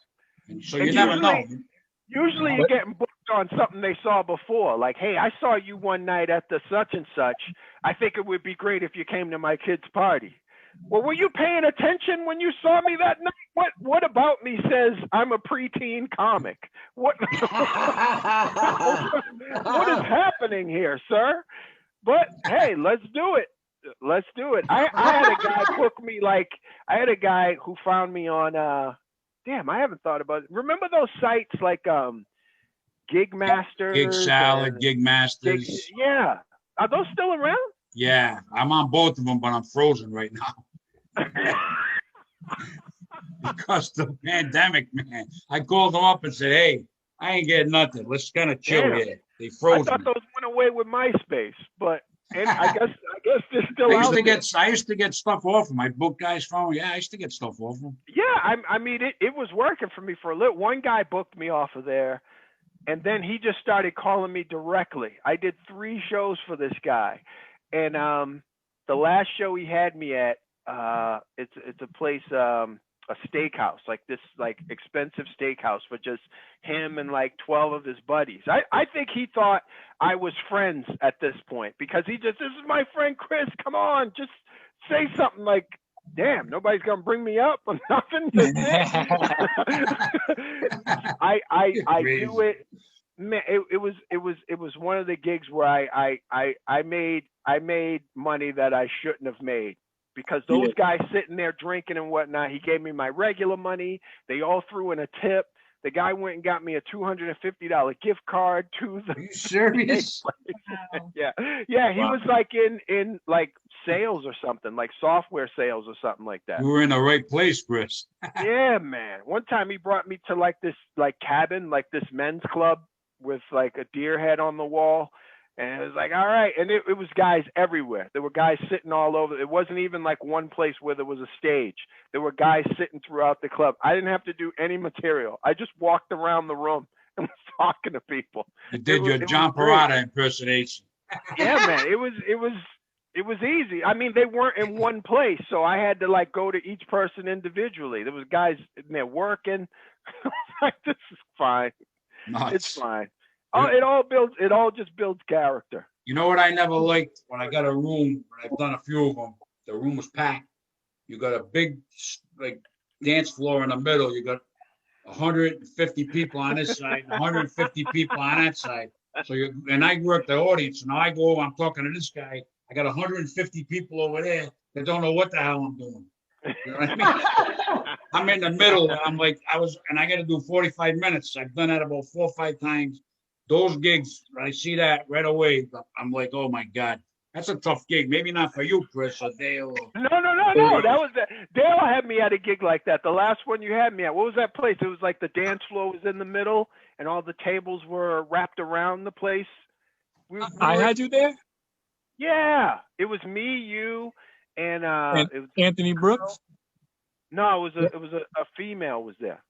S1: And so you never know.
S5: Usually you're getting booked on something they saw before. Like, hey, I saw you one night at the such and such. I think it would be great if you came to my kid's party. Well, were you paying attention when you saw me that night? What about me says I'm a preteen comic? What is happening here, sir? But hey, let's do it. Let's do it. I had a guy book me I had a guy who found me on damn, I haven't thought about it. Remember those sites like Gig Masters?
S1: Gig Salad, Gig Masters.
S5: Yeah. Are those still around?
S1: Yeah, I'm on both of them, but I'm frozen right now. Because the pandemic, man. I called them up and said, hey, I ain't getting nothing. Let's kind of chill here. They froze.
S5: I thought those went away with MySpace, but I guess they're still out there.
S1: I used to get stuff off them. I booked guys from them. Yeah, I used to get stuff off them.
S5: Yeah, I mean, it was working for me for a little. One guy booked me off of there, and then he just started calling me directly. I did 3 shows for this guy, and the last show he had me at, it's a place, a steakhouse, like this expensive steakhouse for just him and like 12 of his buddies. I think he thought I was friends at this point because this is my friend Chris, come on, just say something like, damn, nobody's gonna bring me up or nothing. I do it. Man, it was one of the gigs where I made money that I shouldn't have made. Because those guys sitting there drinking and whatnot, he gave me my regular money. They all threw in a tip. The guy went and got me a $250 gift card to the.
S1: Are you serious?
S3: Wow.
S5: Yeah. He was like in like sales or something, like software sales or something like that.
S1: You were in the right place, Chris.
S5: Yeah, man. One time he brought me to like this cabin, like this men's club with like a deer head on the wall. And it was like, all right. And it was guys everywhere. There were guys sitting all over. It wasn't even like one place where there was a stage. There were guys sitting throughout the club. I didn't have to do any material. I just walked around the room and was talking to people.
S1: You did your John Perrotta impersonation.
S5: Yeah, man. It was easy. I mean, they weren't in one place. So I had to like go to each person individually. There was guys in there working. Like, this is fine.
S1: Nuts.
S5: It's fine. Oh, it all just builds character.
S1: You know what I never liked? When I got a room, I've done a few of them, the room was packed. You got a big like dance floor in the middle. You got 150 people on this side, 150 people on that side. So and I work the audience. So now I go, I'm talking to this guy. I got 150 people over there that don't know what the hell I'm doing. You know what I mean? I'm in the middle. And I'm like, and I got to do 45 minutes. I've done that about 4 or 5 times. Those gigs, I see that right away. I'm like, oh my God, that's a tough gig. Maybe not for you, Chris, or Dale.
S5: No. That was Dale had me at a gig like that. The last one you had me at, what was that place? It was like the dance floor was in the middle and all the tables were wrapped around the place.
S4: I had you there?
S5: Yeah. It was me, you, and it was
S4: Anthony Brooks?
S5: No, it was a female was there.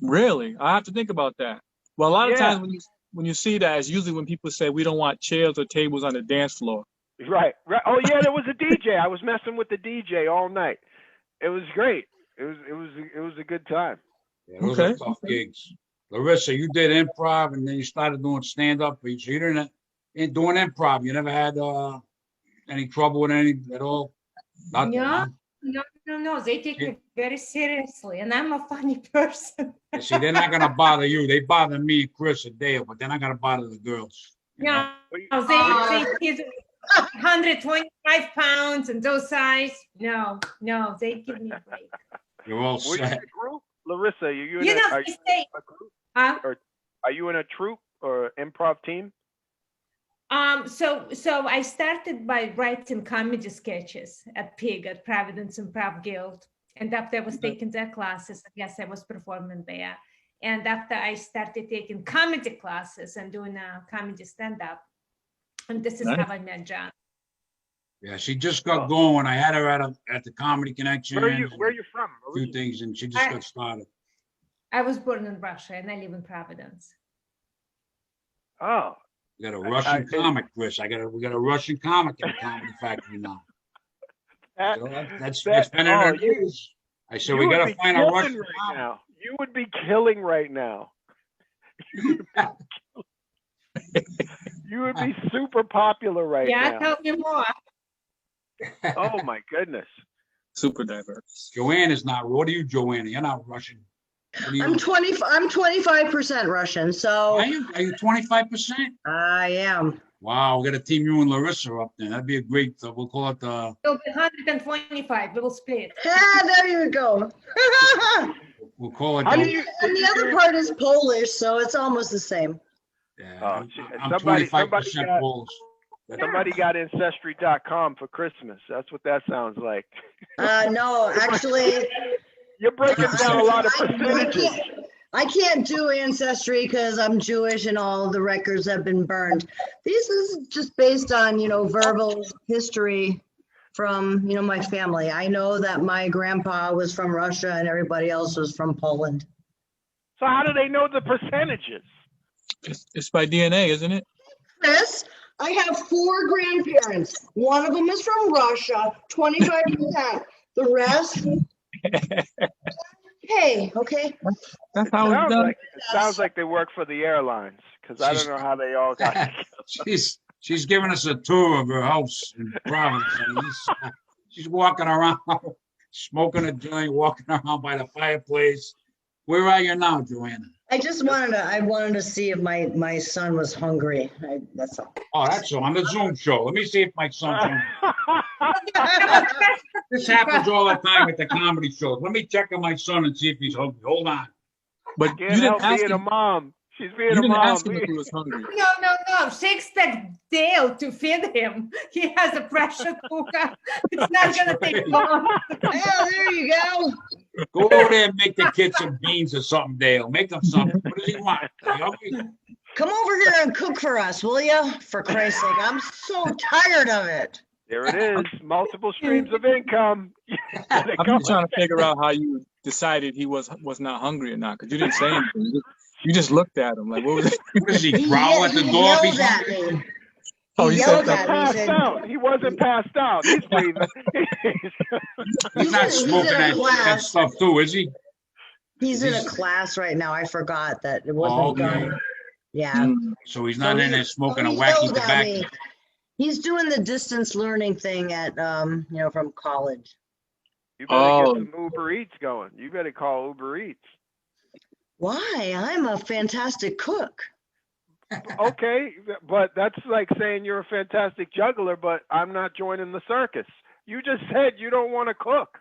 S4: Really? I have to think about that. Well, a lot of times when you see that, it's usually when people say we don't want chairs or tables on the dance floor.
S5: Right. Oh yeah, there was a DJ. I was messing with the DJ all night. It was great. It was a good time.
S1: Yeah, those
S4: Okay.
S1: are tough gigs. Larissa, you did improv and then you started doing stand up. So you didn't in doing improv. You never had any trouble with any at all? Nothing,
S3: No,
S1: huh?
S3: no. They take me very seriously, and I'm a funny person.
S1: You see, they're not gonna bother you. They bother me, Chris, and Dale, but they're not gonna bother the girls. You know?
S3: No, they give 125 pounds and those size. No, they give me a break.
S1: You're all
S5: Were you in
S1: set.
S5: a group? Larissa, are you in
S3: You know,
S5: are
S3: they
S5: you
S3: say,
S5: in a group?
S3: huh?
S5: Or are you in a troupe or improv team?
S3: So I started by writing comedy sketches at PIG, at Providence Improv Guild. And after I was taking their classes, yes, I was performing there. And after I started taking comedy classes and doing a comedy stand-up, and this is
S4: Nice.
S3: how I met John.
S1: Yeah, she just got going. I had her at the Comedy Connection.
S5: Where are you from?
S1: A few things, and she just got started.
S3: I was born in Russia and I live in Providence.
S5: Oh,
S1: We got a Russian comic, Chris. We got a Russian comic in the Comedy Factory now.
S5: that,
S1: So that's
S5: that-
S1: been in
S5: oh,
S1: her news. I said,
S5: you
S1: we
S5: would
S1: gotta
S5: be
S1: find a
S5: killing
S1: Russian
S5: right
S1: comic.
S5: now. You would be killing right now. You would be super popular right
S3: Yeah,
S5: now.
S3: tell me more.
S5: Oh my goodness.
S4: Super diverse.
S1: Joanne is not. What are you, Joanna? You're not Russian. What are you?
S2: I'm 25% Russian, so
S1: Are you 25%?
S2: I am.
S1: Wow, we got to team you and Larissa up there. That'd be a great. We'll call it the.
S3: It'll be 125. We will split.
S2: There you go.
S1: We'll call it.
S5: How
S1: The,
S5: do you?
S2: And the other part is Polish, so it's almost the same.
S1: yeah,
S5: Oh,
S1: I'm
S5: somebody
S1: 25%
S5: got-
S1: Polish.
S5: Somebody got Ancestry.com for Christmas. That's what that sounds like.
S2: No, actually,
S5: You're breaking down a lot of
S2: I
S5: percentages.
S2: can't do Ancestry because I'm Jewish and all the records have been burned. This is just based on, verbal history from, my family. I know that my grandpa was from Russia and everybody else was from Poland.
S5: So how do they know the percentages?
S4: It's by DNA, isn't it?
S2: Chris, I have 4 grandparents. One of them is from Russia, 25%. The rest, hey, okay.
S4: That's how it's done.
S5: It sounds like they work for the airlines because I don't know how they all got.
S1: She's giving us a tour of her house in Providence. And she's walking around, smoking a joint, walking around by the fireplace. Where are you now, Joanna?
S2: I wanted to see if my son was hungry. That's all.
S1: Oh, that's on the Zoom show. Let me see if my son's hungry. This happens all the time at the comedy shows. Let me check on my son and see if he's hungry. Hold on.
S4: But
S5: Can't
S4: you
S5: help
S4: didn't ask
S5: being a
S4: him.
S5: mom. She's being
S4: You
S5: a
S4: didn't
S5: mom.
S4: ask him if he was hungry.
S3: No. She expects Dale to feed him. He has a pressure cooker. It's not going to take long.
S2: Yeah, there you go.
S1: Go over there and make the kid some beans or something, Dale. Make him something. What does he want? Are you hungry?
S2: Come over here and cook for us, will you? For Christ's sake, I'm so tired of it.
S5: There it is. Multiple streams of income.
S4: I'm just trying to figure out how you decided he was not hungry or not, because you didn't say anything. You just looked at him like, what was it?
S1: What does he growl at the
S2: He
S1: door? if
S2: yelled
S1: he's
S2: at
S1: hungry?
S2: me.
S4: Oh,
S2: He
S4: he
S2: yelled
S4: said
S2: at me. He
S5: Passed
S2: said,
S5: out. He wasn't passed out. He's breathing.
S1: He's not
S2: He's in
S1: smoking
S2: a
S1: that
S2: class.
S1: stuff too, is he?
S2: he's in a class right now. I forgot that it
S1: Oh,
S2: wasn't
S1: okay.
S2: done. Yeah.
S4: Mm.
S1: So he's not in there smoking a
S2: he
S1: wacky
S2: yelled at
S1: tobacco.
S2: me. He's doing the distance learning thing at, from college.
S5: You better
S4: Oh.
S5: get some Uber Eats going. You better call Uber Eats.
S2: Why? I'm a fantastic cook.
S5: Okay, but that's like saying you're a fantastic juggler, but I'm not joining the circus. You just said you don't want to cook.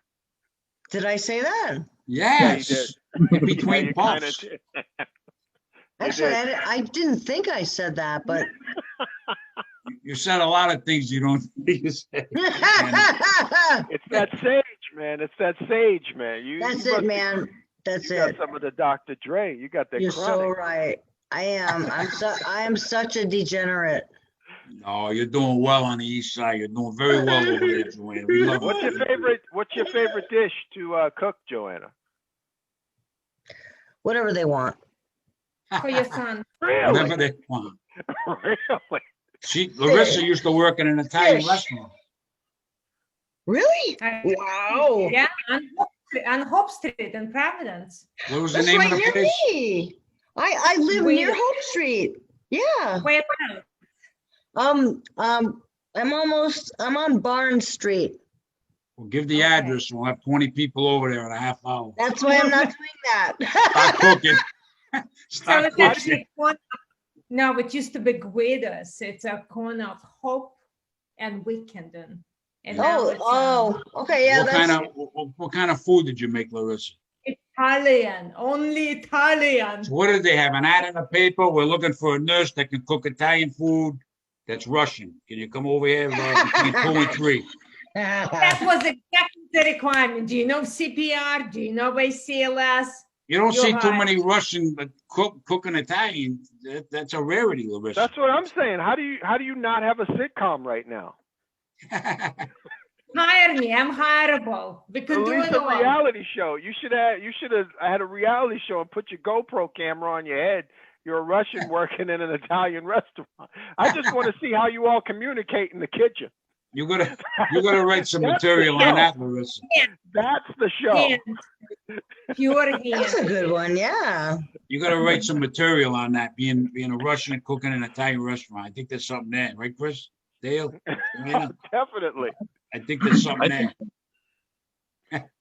S2: Did I say that?
S1: Yes.
S5: did.
S1: In between
S5: You kinda
S1: puffs.
S5: did.
S2: Actually,
S5: did.
S2: I didn't think I said that, but.
S1: You said a lot of things you don't need to say.
S5: It's that sage, man. It's that sage, man.
S2: That's
S5: you
S2: it,
S5: must-
S2: man. That's
S5: You got
S2: it.
S5: some of the Dr. Dre. You got that
S2: You're
S5: chronic.
S2: so right. I am. I am such a degenerate.
S1: No, you're doing well on the east side. You're doing very well over there, Joanna. We love
S5: What's
S1: it.
S5: your favorite dish to cook, Joanna?
S2: Whatever they want.
S3: For your son.
S1: Whatever
S5: Really?
S1: they want.
S5: Really?
S1: Larissa used to work in an Italian
S2: Fish.
S1: restaurant.
S2: Really?
S3: I-
S2: Wow.
S3: Yeah, Hope Street in Providence.
S1: What was the
S2: That's
S1: name
S2: right
S1: of the
S2: near
S1: place?
S2: me. I live
S3: Wait.
S2: near Hope Street. Yeah.
S3: Where else?
S2: I'm on Barnes Street.
S1: Well, give the
S3: Okay.
S1: address. We'll have 20 people over there in a half hour.
S2: That's why I'm not doing
S1: Start
S2: that.
S1: cooking.
S3: So
S1: Start
S3: it's
S1: cooking.
S3: actually corner. No, it used to be Guidos. It's a corner of Hope and Wickenden. And now it's
S2: Okay, yeah,
S1: What kind of food did you make, Larissa?
S3: Italian, only Italian.
S1: So what did they have? An ad in the paper? We're looking for a nurse that can cook Italian food that's Russian. Can you come over here between 2 and 3?
S3: That was exactly the requirement. Do you know CPR? Do you know ACLS?
S1: You don't
S3: You're
S1: see too
S3: right.
S1: many Russian but cooking Italian. That's a rarity, Larissa.
S5: That's what I'm saying. How do you not have a sitcom right now?
S3: Hire me. I'm hireable. We
S5: At
S3: can do
S5: least
S3: it
S5: a
S3: all.
S5: reality show. You should have had a reality show and put your GoPro camera on your head. You're a Russian working in an Italian restaurant. I just want to see how you all communicate in the kitchen.
S1: You gotta write some
S5: That's the
S1: material on
S5: show.
S1: that, Larissa.
S5: That's the show.
S3: Hands. Pure
S2: That's a
S3: hands.
S2: good one, yeah.
S1: You gotta write some material on that, being a Russian and cooking in an Italian restaurant. I think there's something there, right, Chris? Dale? Joanna?
S5: Definitely.
S1: I think there's something there.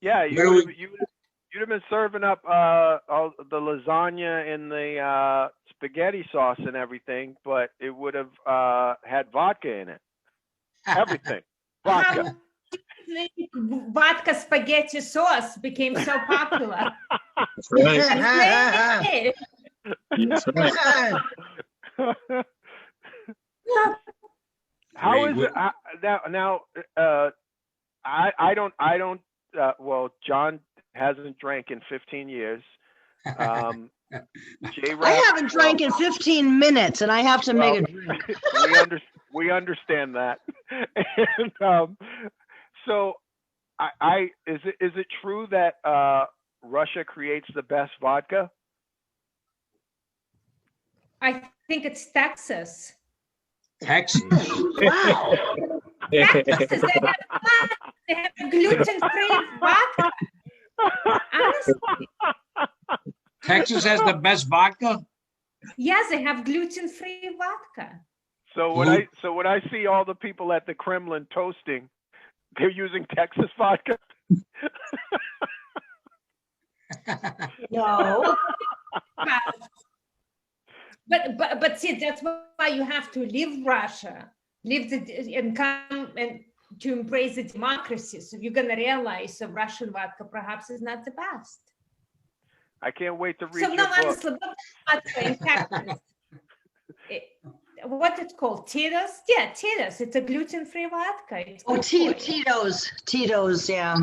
S5: Yeah,
S1: Where do
S5: you'd have been serving up all the lasagna and the spaghetti sauce and everything, but it would have had vodka in it. Everything. Vodka.
S3: Vodka spaghetti sauce became so popular.
S4: That's right.
S3: Hey,
S4: That's right.
S5: How
S1: Great.
S5: is it now? I don't. Well, John hasn't drank in 15 years.
S2: I haven't drank in 15 minutes and I have to make a drink.
S5: we understand that. And, so, is it true that Russia creates the best vodka?
S3: I think it's Texas.
S1: Texas.
S2: Wow.
S3: Texas, they have gluten-free vodka. Honestly,
S1: Texas has the best vodka?
S3: yes, they have gluten-free vodka.
S5: So when I see all the people at the Kremlin toasting, they're using Texas vodka.
S2: No.
S3: But see, that's why you have to leave Russia, and come and to embrace the democracy. So you're gonna realize that Russian vodka perhaps is not the best.
S5: I can't wait to read
S3: So
S5: your
S3: no,
S5: book.
S3: honestly, what's vodka in Texas? What it's called? Tito's? Yeah, Tito's. It's a gluten-free vodka. It's
S2: Oh,
S3: good for you.
S2: Tito's, yeah.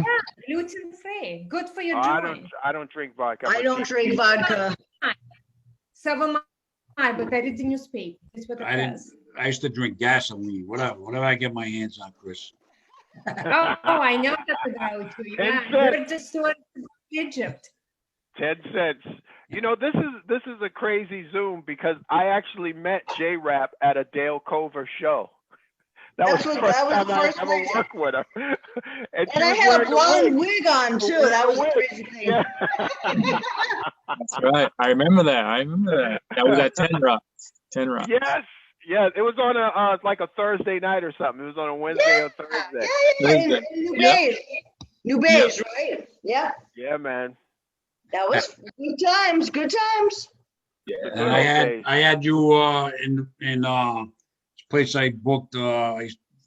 S3: Gluten-free. Good for your
S5: I
S3: joint.
S5: don't drink vodka.
S2: I don't drink vodka.
S3: So am I, but I read the newspaper. That's what it
S1: I didn't.
S3: says.
S1: I used to drink gasoline, whatever I get my hands on, Chris.
S3: Oh, I know that about you. Yeah, you're just doing Egypt.
S5: 10 cents. You know, this is a crazy Zoom because I actually met J-Rap at a Dale Cover show. That was the first time I ever worked with her. And
S2: And I had a blonde wig on too. That was a crazy thing.
S5: Yeah.
S4: That's right. I remember that. That was at 10 Rock. 10 Rock.
S5: Yes. Yeah, it was on a like a Thursday night or something. It was on a Wednesday or Thursday.
S2: Yeah, in New Beige. New Beige, right? Yeah.
S5: Yeah, man.
S2: That was good times. Good times.
S4: Yeah.
S1: And I had you in this place I booked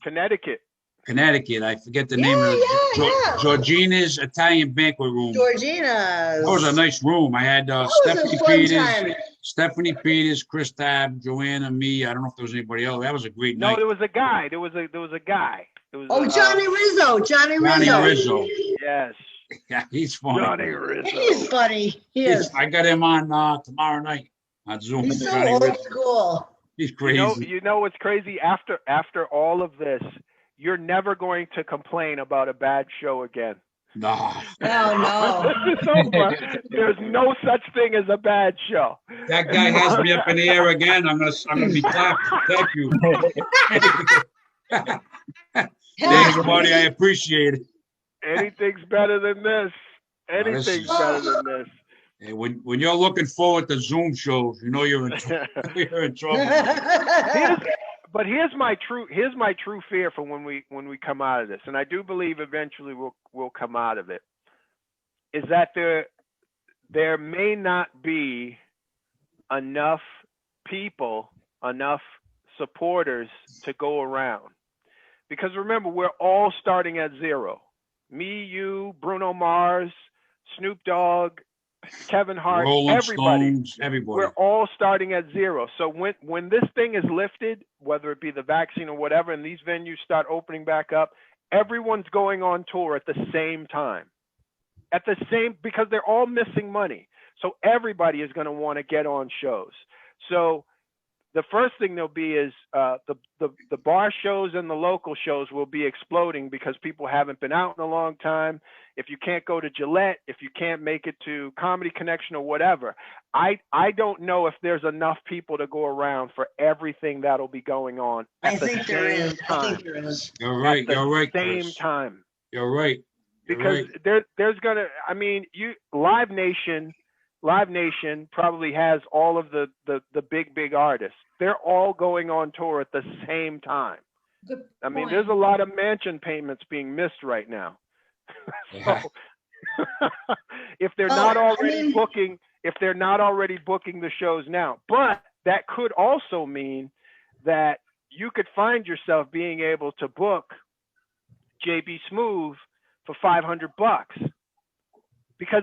S5: Connecticut.
S1: Connecticut. I forget the name of it.
S2: Yeah.
S1: Georgina's Italian banquet room.
S2: Georgina's.
S1: That was a nice room. I had
S2: That was a
S1: Stephanie
S2: fun
S1: Peters,
S2: time.
S1: Stephanie Peters, Chris Tab, Joanna, me. I don't know if there was anybody else. That was a great
S5: No,
S1: night.
S5: there was a guy. There was a guy. There was
S2: Oh, Johnny Rizzo. Johnny
S1: Johnny
S2: Rizzo.
S1: Rizzo.
S5: Yes.
S1: Yeah, he's funny.
S5: Johnny Rizzo.
S2: He's funny. He is.
S1: I got him on tomorrow night on Zoom.
S2: He's so
S1: Johnny
S2: old
S1: Rizzo.
S2: school.
S1: He's crazy.
S5: You know what's crazy? After all of this, you're never going to complain about a bad show again.
S1: No.
S2: No.
S5: This is over. There's no such thing as a bad show.
S1: That guy has me up in the air again. I'm gonna be clapping. Thank you. Thanks, buddy. I appreciate it.
S5: Anything's better than this. Anything's better than this.
S1: Hey, when you're looking forward to Zoom shows, you know you're in you're in trouble.
S5: But here's my true fear for when we come out of this, and I do believe eventually we'll come out of it. Is that there may not be enough people, enough supporters to go around, because remember, we're all starting at zero. Me, you, Bruno Mars, Snoop Dogg, Kevin Hart,
S1: Rolling
S5: everybody.
S1: Stones, everybody.
S5: We're all starting at zero. So when this thing is lifted, whether it be the vaccine or whatever, and these venues start opening back up, everyone's going on tour at the same time. Because they're all missing money. So everybody is going to want to get on shows. So the first thing there'll be is the bar shows and the local shows will be exploding because people haven't been out in a long time. If you can't go to Gillette, if you can't make it to Comedy Connection or whatever, I don't know if there's enough people to go around for everything that'll be going on at the same time.
S2: I think there is.
S1: You're right. You're right.
S5: Same
S1: Chris.
S5: time.
S1: You're right.
S5: Because there's gonna, I mean, Live Nation probably has all of the big artists. They're all going on tour at the same time.
S3: Good
S5: I mean,
S3: point.
S5: there's a lot of mansion payments being missed right now. So if they're not already booking the shows now, but that could also mean that you could find yourself being able to book JB Smoove for $500, because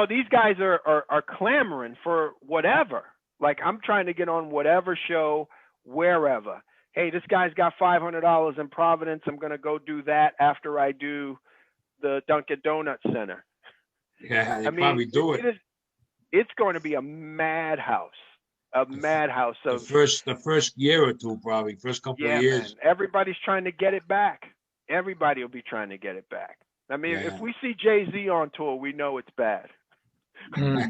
S5: these guys are clamoring for whatever. Like, I'm trying to get on whatever show, wherever. Hey, this guy's got $500 in Providence. I'm going to go do that after I do the Dunkin' Donuts Center.
S1: Yeah, they probably do it.
S5: It's going to be a madhouse. Of
S1: the first year or two, probably first couple of years.
S5: Man, everybody's trying to get it back. Everybody will be trying to get it back. I mean, if we see Jay-Z on tour, we know it's bad.
S4: That's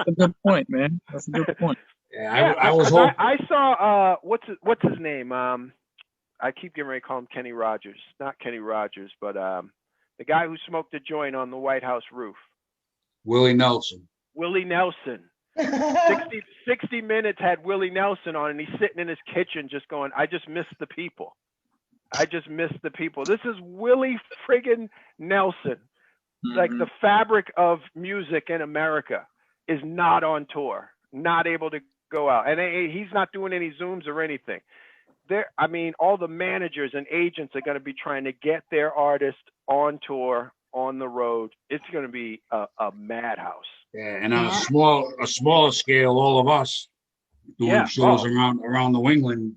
S4: a good point, man. That's a good point.
S1: Yeah, I was hoping.
S5: I saw what's his name? I keep getting ready to call him Kenny Rogers. Not Kenny Rogers, but the guy who smoked a joint on the White House roof.
S1: Willie Nelson.
S5: 60 Minutes had Willie Nelson on, and he's sitting in his kitchen just going, I just miss the people. This is Willie friggin' Nelson. Like, the fabric of music in America is not on tour, not able to go out. And he's not doing any Zooms or anything. All the managers and agents are going to be trying to get their artist on tour, on the road. It's going to be a madhouse.
S1: Yeah, and on a smaller scale, all of us doing shows around New England,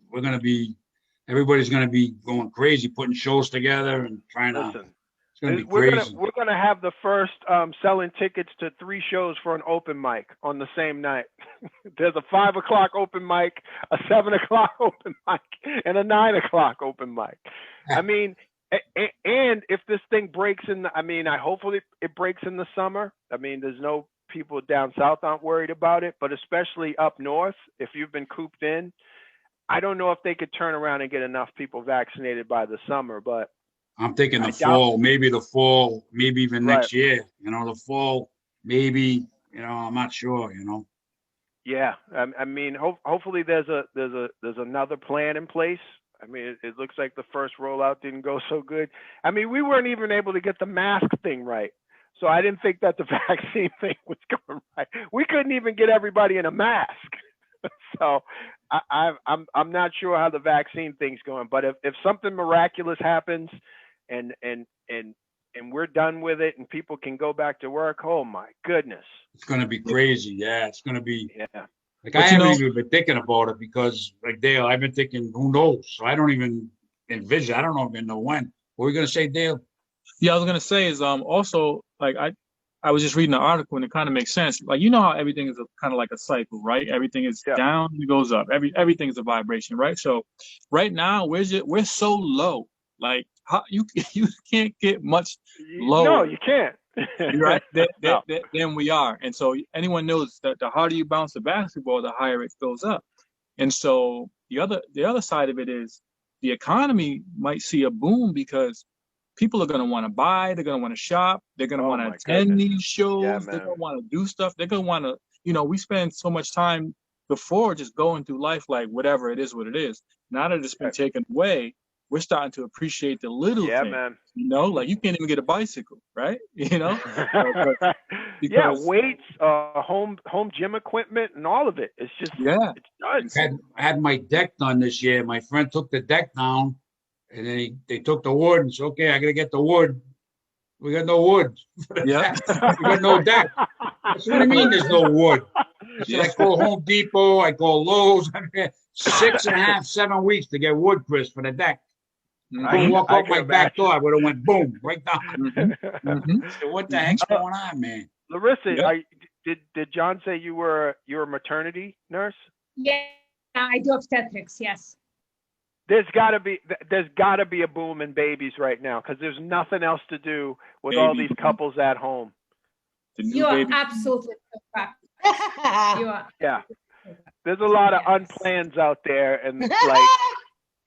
S1: everybody's going to be going crazy, putting shows together and trying to. It's going to be crazy.
S5: We're going to have the first selling tickets to 3 shows for an open mic on the same night. There's a 5 o'clock open mic, a 7 o'clock open mic, and a 9 o'clock open mic. I mean, and if this thing breaks hopefully it breaks in the summer. I mean, there's no people down south aren't worried about it, but especially up north, if you've been cooped in, I don't know if they could turn around and get enough people vaccinated by the summer, but
S1: I'm thinking fall, maybe even next year, the fall, maybe, I'm not sure,
S5: Yeah. I mean, hopefully there's another plan in place. I mean, it looks like the first rollout didn't go so good. I mean, we weren't even able to get the mask thing right. So I didn't think that the vaccine thing was going right. We couldn't even get everybody in a mask. So I'm not sure how the vaccine thing's going, but if something miraculous happens and we're done with it and people can go back to work, oh my goodness.
S1: It's going to be crazy. Yeah, it's going to be.
S5: Yeah.
S1: Like, I haven't even been thinking about it because, like Dale, I've been thinking, who knows? So I don't even envision. I don't even know when. What were you going to say, Dale?
S4: Yeah, I was going to say is also, like, I was just reading an article and it kind of makes sense. Like, you know how everything is kind of like a cycle, right? Everything is down and it goes up. Everything is a vibration, right? So right now we're so low. Like, you can't get much lower.
S5: No, you can't.
S4: Right? Then we are. And so anyone knows that the harder you bounce the basketball, the higher it goes up. And so the other side of it is the economy might see a boom because people are gonna want to buy. They're gonna want to shop. They're gonna
S5: Oh
S4: want to
S5: my
S4: attend
S5: goodness.
S4: these shows.
S5: Yeah,
S4: They're
S5: man.
S4: gonna want to do stuff. They're gonna want to, we spend so much time before just going through life like whatever it is, what it is. Now that it's been
S5: Right.
S4: taken away, we're starting to appreciate the little
S5: Yeah,
S4: things.
S5: man.
S4: Like you can't even get a bicycle, right?
S5: Yeah,
S4: because
S5: weights, home gym equipment, and all of it. It's just
S4: yeah,
S5: it's done.
S1: I had my deck done this year. My friend took the deck down, and then they took the wood and said, "Okay, I gotta get the wood. We got no wood.
S4: yeah.
S1: We got no deck." I said, "What do you mean there's no wood?" I said, "I call Home Depot, I call Lowe's. 6.5, 7 weeks to get wood, Chris, for the deck. I walk
S5: I
S1: out
S5: can
S1: my back
S5: imagine.
S1: door, I would have went boom right down.
S4: Mhm.
S1: So what the heck's going on, man?
S5: Larissa,
S4: Yeah.
S5: did John say you were a maternity nurse?
S3: Yeah, I do obstetrics, yes.
S5: There's got to be a boom in babies right now because there's nothing else to do with all
S4: Baby
S5: these
S4: boom.
S5: couples at home.
S4: The new
S3: You are
S4: baby.
S3: absolutely correct. You are.
S5: Yeah, there's a lot of
S3: Yes.
S5: unplans out there, and like,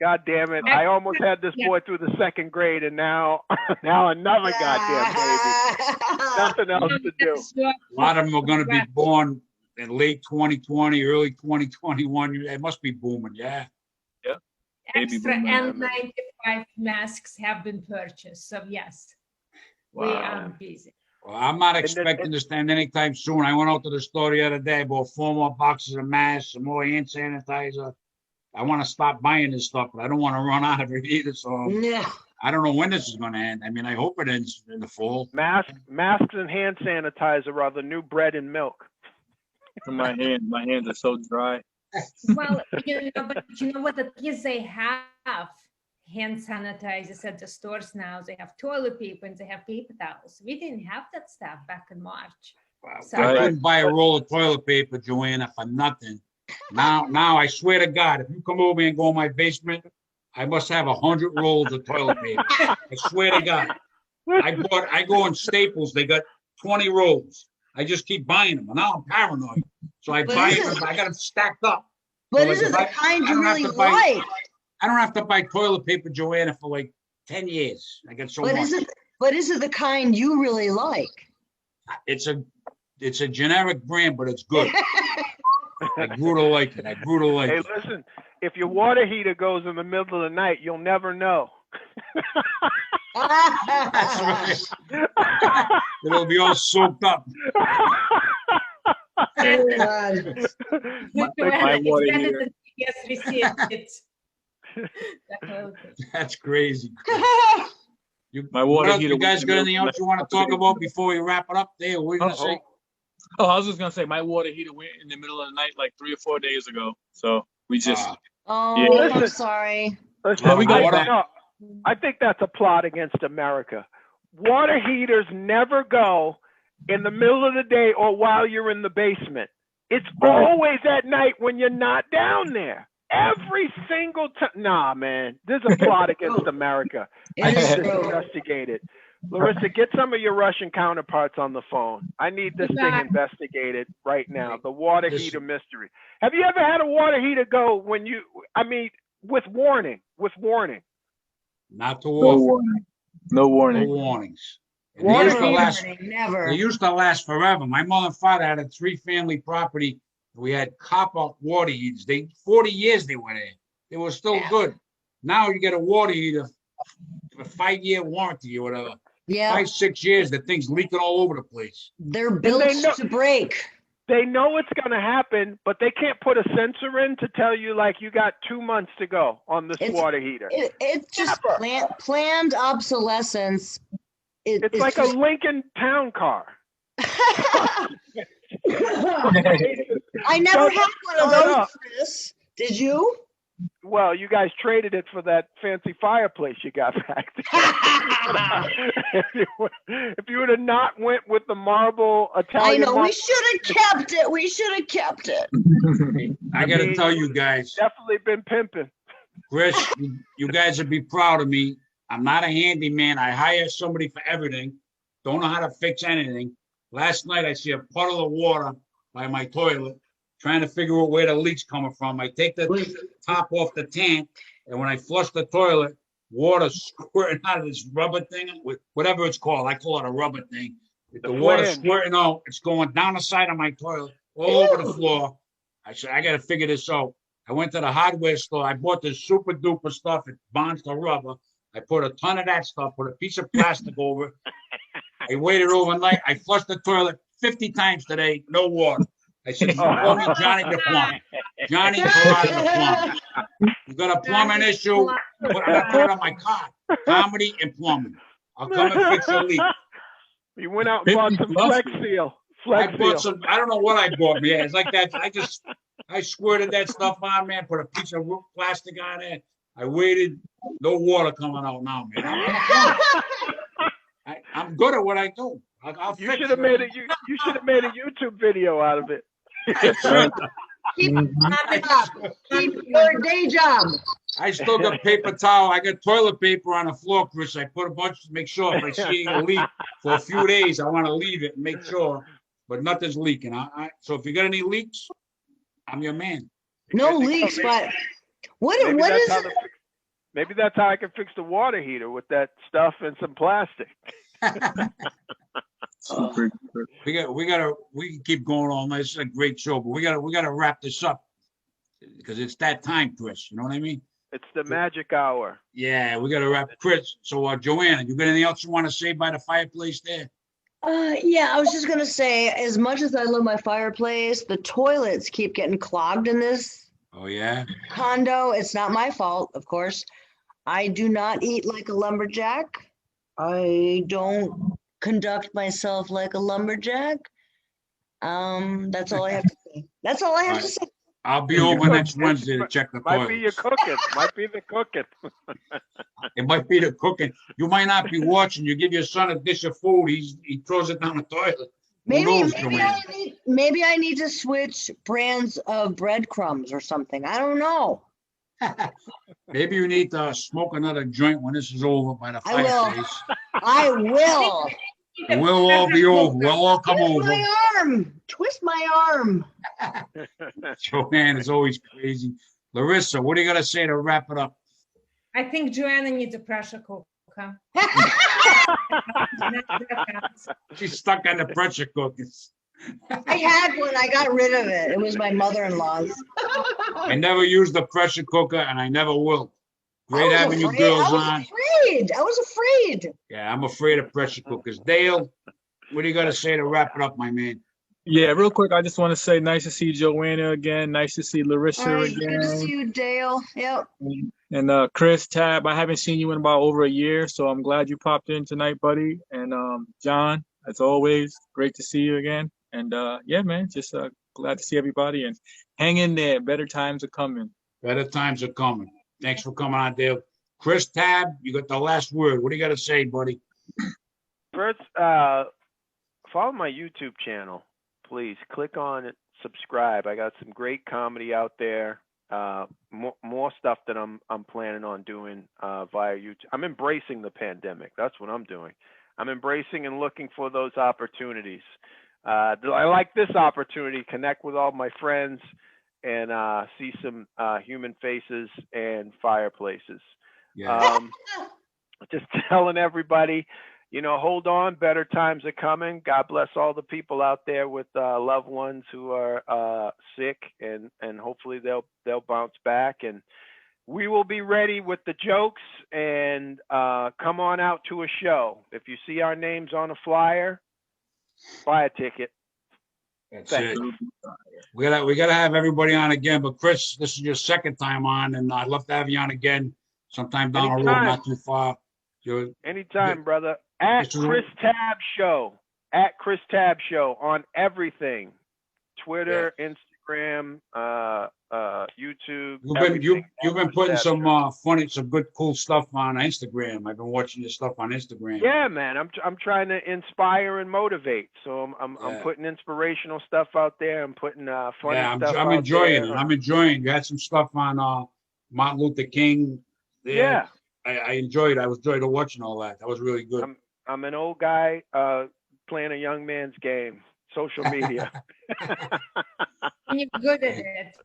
S5: God damn it, I almost had this boy through the 2nd grade, and now another goddamn baby. Nothing else to do.
S1: A lot of them are going to be born in late 2020, early 2021. It must be booming, yeah.
S4: Baby
S3: Extra
S4: boom,
S3: N95 masks have been purchased, so yes, we
S5: Wow.
S3: are busy.
S1: Well, I'm not expecting to stand anytime soon. I went out to the store the other day, bought 4 more boxes of masks, some more hand sanitizer. I want to stop buying this stuff, but I don't want to run out of it either. So
S2: Yeah.
S1: I don't know when this is going to end. I mean, I hope it ends in the fall.
S5: Masks and hand sanitizer are the new bread and milk.
S4: My hands are so dry.
S3: Well, but you know what? The kids, they have hand sanitizers at the stores now. They have toilet paper and they have paper towels. We didn't have that stuff back in March.
S1: Wow.
S3: So-
S1: I couldn't buy a roll of toilet paper, Joanna, for nothing. Now, I swear to God, if you come over and go in my basement, I must have 100 rolls of toilet paper. I swear to God. I go in Staples, they got 20 rolls. I just keep buying them. And now I'm paranoid. So I
S2: But
S1: buy
S2: is
S1: them. I got them stacked up.
S2: But
S1: So, like,
S2: is it
S1: if
S2: the
S1: I
S2: kind
S1: don't
S2: you
S1: have
S2: really
S1: to buy-
S2: like?
S1: I don't have to buy toilet paper, Joanna, for like 10 years. I get so
S2: But
S1: much.
S2: is it the kind you really like?
S1: It's a generic brand, but it's good. I grew to like it.
S5: Hey, listen, if your water heater goes in the middle of the night, you'll never know.
S1: That's right. It'll be all soaked up.
S2: Oh, God.
S4: My water heater.
S3: Yes, receipt.
S1: That's crazy.
S4: My water
S1: Well,
S4: heater.
S1: you guys
S4: was in
S1: got
S4: the
S1: anything
S4: middle
S1: else you want to talk about before we wrap it up there? What are you going to say?
S4: Oh, I was just gonna say my water heater went in the middle of the night like 3 or 4 days ago. So we just
S2: Oh,
S4: Yeah.
S2: I'm sorry.
S5: Listen,
S1: Well, we got
S5: I,
S1: it.
S5: no, I think that's a plot against America. Water heaters never go in the middle of the day or while you're in the basement. It's always at night when you're not down there. Every single time. Nah, man, there's a plot against America. I
S2: It
S5: need
S2: is
S5: this
S2: true.
S5: investigated. Larissa, get some of your Russian counterparts on the phone. I need this thing investigated right now. The water heater mystery. Have you ever had a water heater go with warning?
S1: Not too
S4: no
S1: often.
S4: warning. No
S1: No
S4: warning.
S1: warnings. And
S5: Water
S1: they used to last.
S2: Never.
S1: They used to last forever. My mother and father had a 3-family property. We had copper water heaters. 40 years they were there. They were still good. Now you get a water heater for a 5-year warranty or whatever.
S2: Yeah,
S1: 5, 6 years, the thing's leaking all over the place.
S2: they're built
S5: know-
S2: to break.
S5: They know it's going to happen, but they can't put a sensor in to tell you like you got 2 months to go on this water heater.
S2: It's just
S5: Never.
S2: planned obsolescence.
S5: It's like a Lincoln Town car.
S2: I never had one of
S5: Shut
S2: those,
S5: up.
S2: Chris. Did you?
S5: Well, you guys traded it for that fancy fireplace you got back there. if you would have not went with the marble
S2: I
S5: Italian,
S2: know. We
S5: marble,
S2: should have kept it. We should have kept it.
S1: I got to tell you guys,
S5: definitely been pimping.
S1: Chris, you guys would be proud of me. I'm not a handyman. I hire somebody for everything. Don't know how to fix anything. Last night, I see a puddle of water by my toilet, trying to figure out where the leak's coming from. I take the top off the tank, and when I flush the toilet, water squirting out of this rubber thing, with whatever it's called. I call it a rubber thing. With
S5: The
S1: the water
S5: flange.
S1: squirting out, it's going down the side of my toilet, all over the floor. I said, I got to figure this out. I went to the hardware store. I bought this super duper stuff. It bonds the rubber. I put a ton of that stuff, put a piece of plastic over it. I waited overnight. I flushed the toilet 50 times today, no water. I said, call me Johnny the plumber. Johnny Perrotta the plumber. You got a plumbing issue? I'm gonna put it on my card. Comedy and plumbing. I'll come and fix your leak.
S5: You went out and bought some Flex Seal.
S1: I bought some. I don't know what I bought. Yeah, it's like that. I squirted that stuff on, man. Put a piece of plastic on it. I waited. No water coming out now, man. I'm good at what I do.
S5: You should have made it. You should have made a YouTube video out of it.
S2: Keep your day job.
S1: I still got paper towel. I got toilet paper on the floor, Chris. I put a bunch to make sure if I see a leak for a few days, I want to leave it and make sure, but nothing's leaking. So if you got any leaks, I'm your man.
S2: No leaks, but what is it?
S5: Maybe that's how I can fix the water heater with that stuff and some plastic.
S1: We can keep going all night. It's a great show, but we gotta wrap this up because it's that time, Chris. You know what I mean?
S5: It's the magic hour.
S1: Yeah, we gotta wrap, Chris. So, Joanna, you got anything else you want to say by the fireplace there?
S2: Yeah, I was just gonna say, as much as I love my fireplace, the toilets keep getting clogged in this
S1: Oh yeah.
S2: condo. It's not my fault, of course. I do not eat like a lumberjack. I don't conduct myself like a lumberjack. That's all I have to say. That's all I have to say.
S1: I'll be over next Wednesday to check the toilet.
S5: Might be your cooking. Might be the cooking.
S1: It might be the cooking. You might not be watching. You give your son a dish of food, he throws it down the toilet.
S2: Maybe I need to switch brands of breadcrumbs or something. I don't know.
S1: Maybe you need to smoke another joint when this is over by the
S2: I will.
S1: fireplace.
S2: I will.
S1: We'll all be over. We'll all come
S2: Twist
S1: over.
S2: my arm. Twist my arm.
S1: Joanne is always crazy. Larissa, what are you gonna say to wrap it up?
S3: I think Joanna needs a pressure cooker.
S1: She's stuck on the pressure cookers.
S2: I had one. I got rid of it. It was my mother-in-law's.
S1: I never used the pressure cooker, and I never will. Great having you girls on.
S2: I was afraid.
S1: Yeah, I'm afraid of pressure cookers. Dale, what do you got to say to wrap it up, my man?
S4: Yeah, real quick, I just want to say nice to see Joanna again. Nice to see Larissa
S2: All right,
S4: again.
S2: good to see you, Dale. Yep.
S4: And Chris, Tab, I haven't seen you in about over a year, so I'm glad you popped in tonight, buddy. And John, as always, great to see you again. And yeah, man, just glad to see everybody and hang in there. Better times are coming.
S1: Better times are coming. Thanks for coming on, Dale. Chris, Tab, you got the last word. What do you got to say, buddy?
S5: First, follow my YouTube channel, please. Click on it, subscribe. I got some great comedy out there. More stuff that I'm planning on doing via YouTube. I'm embracing the pandemic. That's what I'm doing. I'm embracing and looking for those opportunities. I like this opportunity, connect with all my friends and see some human faces and fireplaces.
S1: Yeah.
S5: Just telling everybody, hold on, better times are coming. God bless all the people out there with loved ones who are sick, and hopefully they'll bounce back. And we will be ready with the jokes, and come on out to a show. If you see our names on a flyer, buy a ticket.
S1: That's it. We gotta have everybody on again. But Chris, this is your second time on, and I'd love to have you on again sometime down the road, not too far.
S5: Anytime, brother. At Chris Tab Show. At Chris Tab Show on everything. Twitter, Instagram, YouTube.
S1: You've been putting some some good, cool stuff on Instagram. I've been watching your stuff on Instagram.
S5: Yeah, man. I'm trying to inspire and motivate. So I'm putting inspirational stuff out there. I'm putting funny stuff.
S1: I'm enjoying it. I'm enjoying. You had some stuff on Martin Luther King.
S5: Yeah.
S1: I enjoyed. I enjoyed watching all that. That was really good.
S5: I'm an old guy playing a young man's game. Social media.
S3: You're good at it.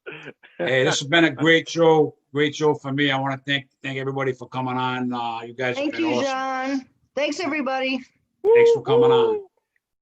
S1: Hey, this has been a great show. great show for me. I want to thank everybody for coming on. You guys have
S2: Thank
S1: been
S2: you,
S1: awesome.
S2: John. Thanks, everybody.
S1: Thanks for coming on.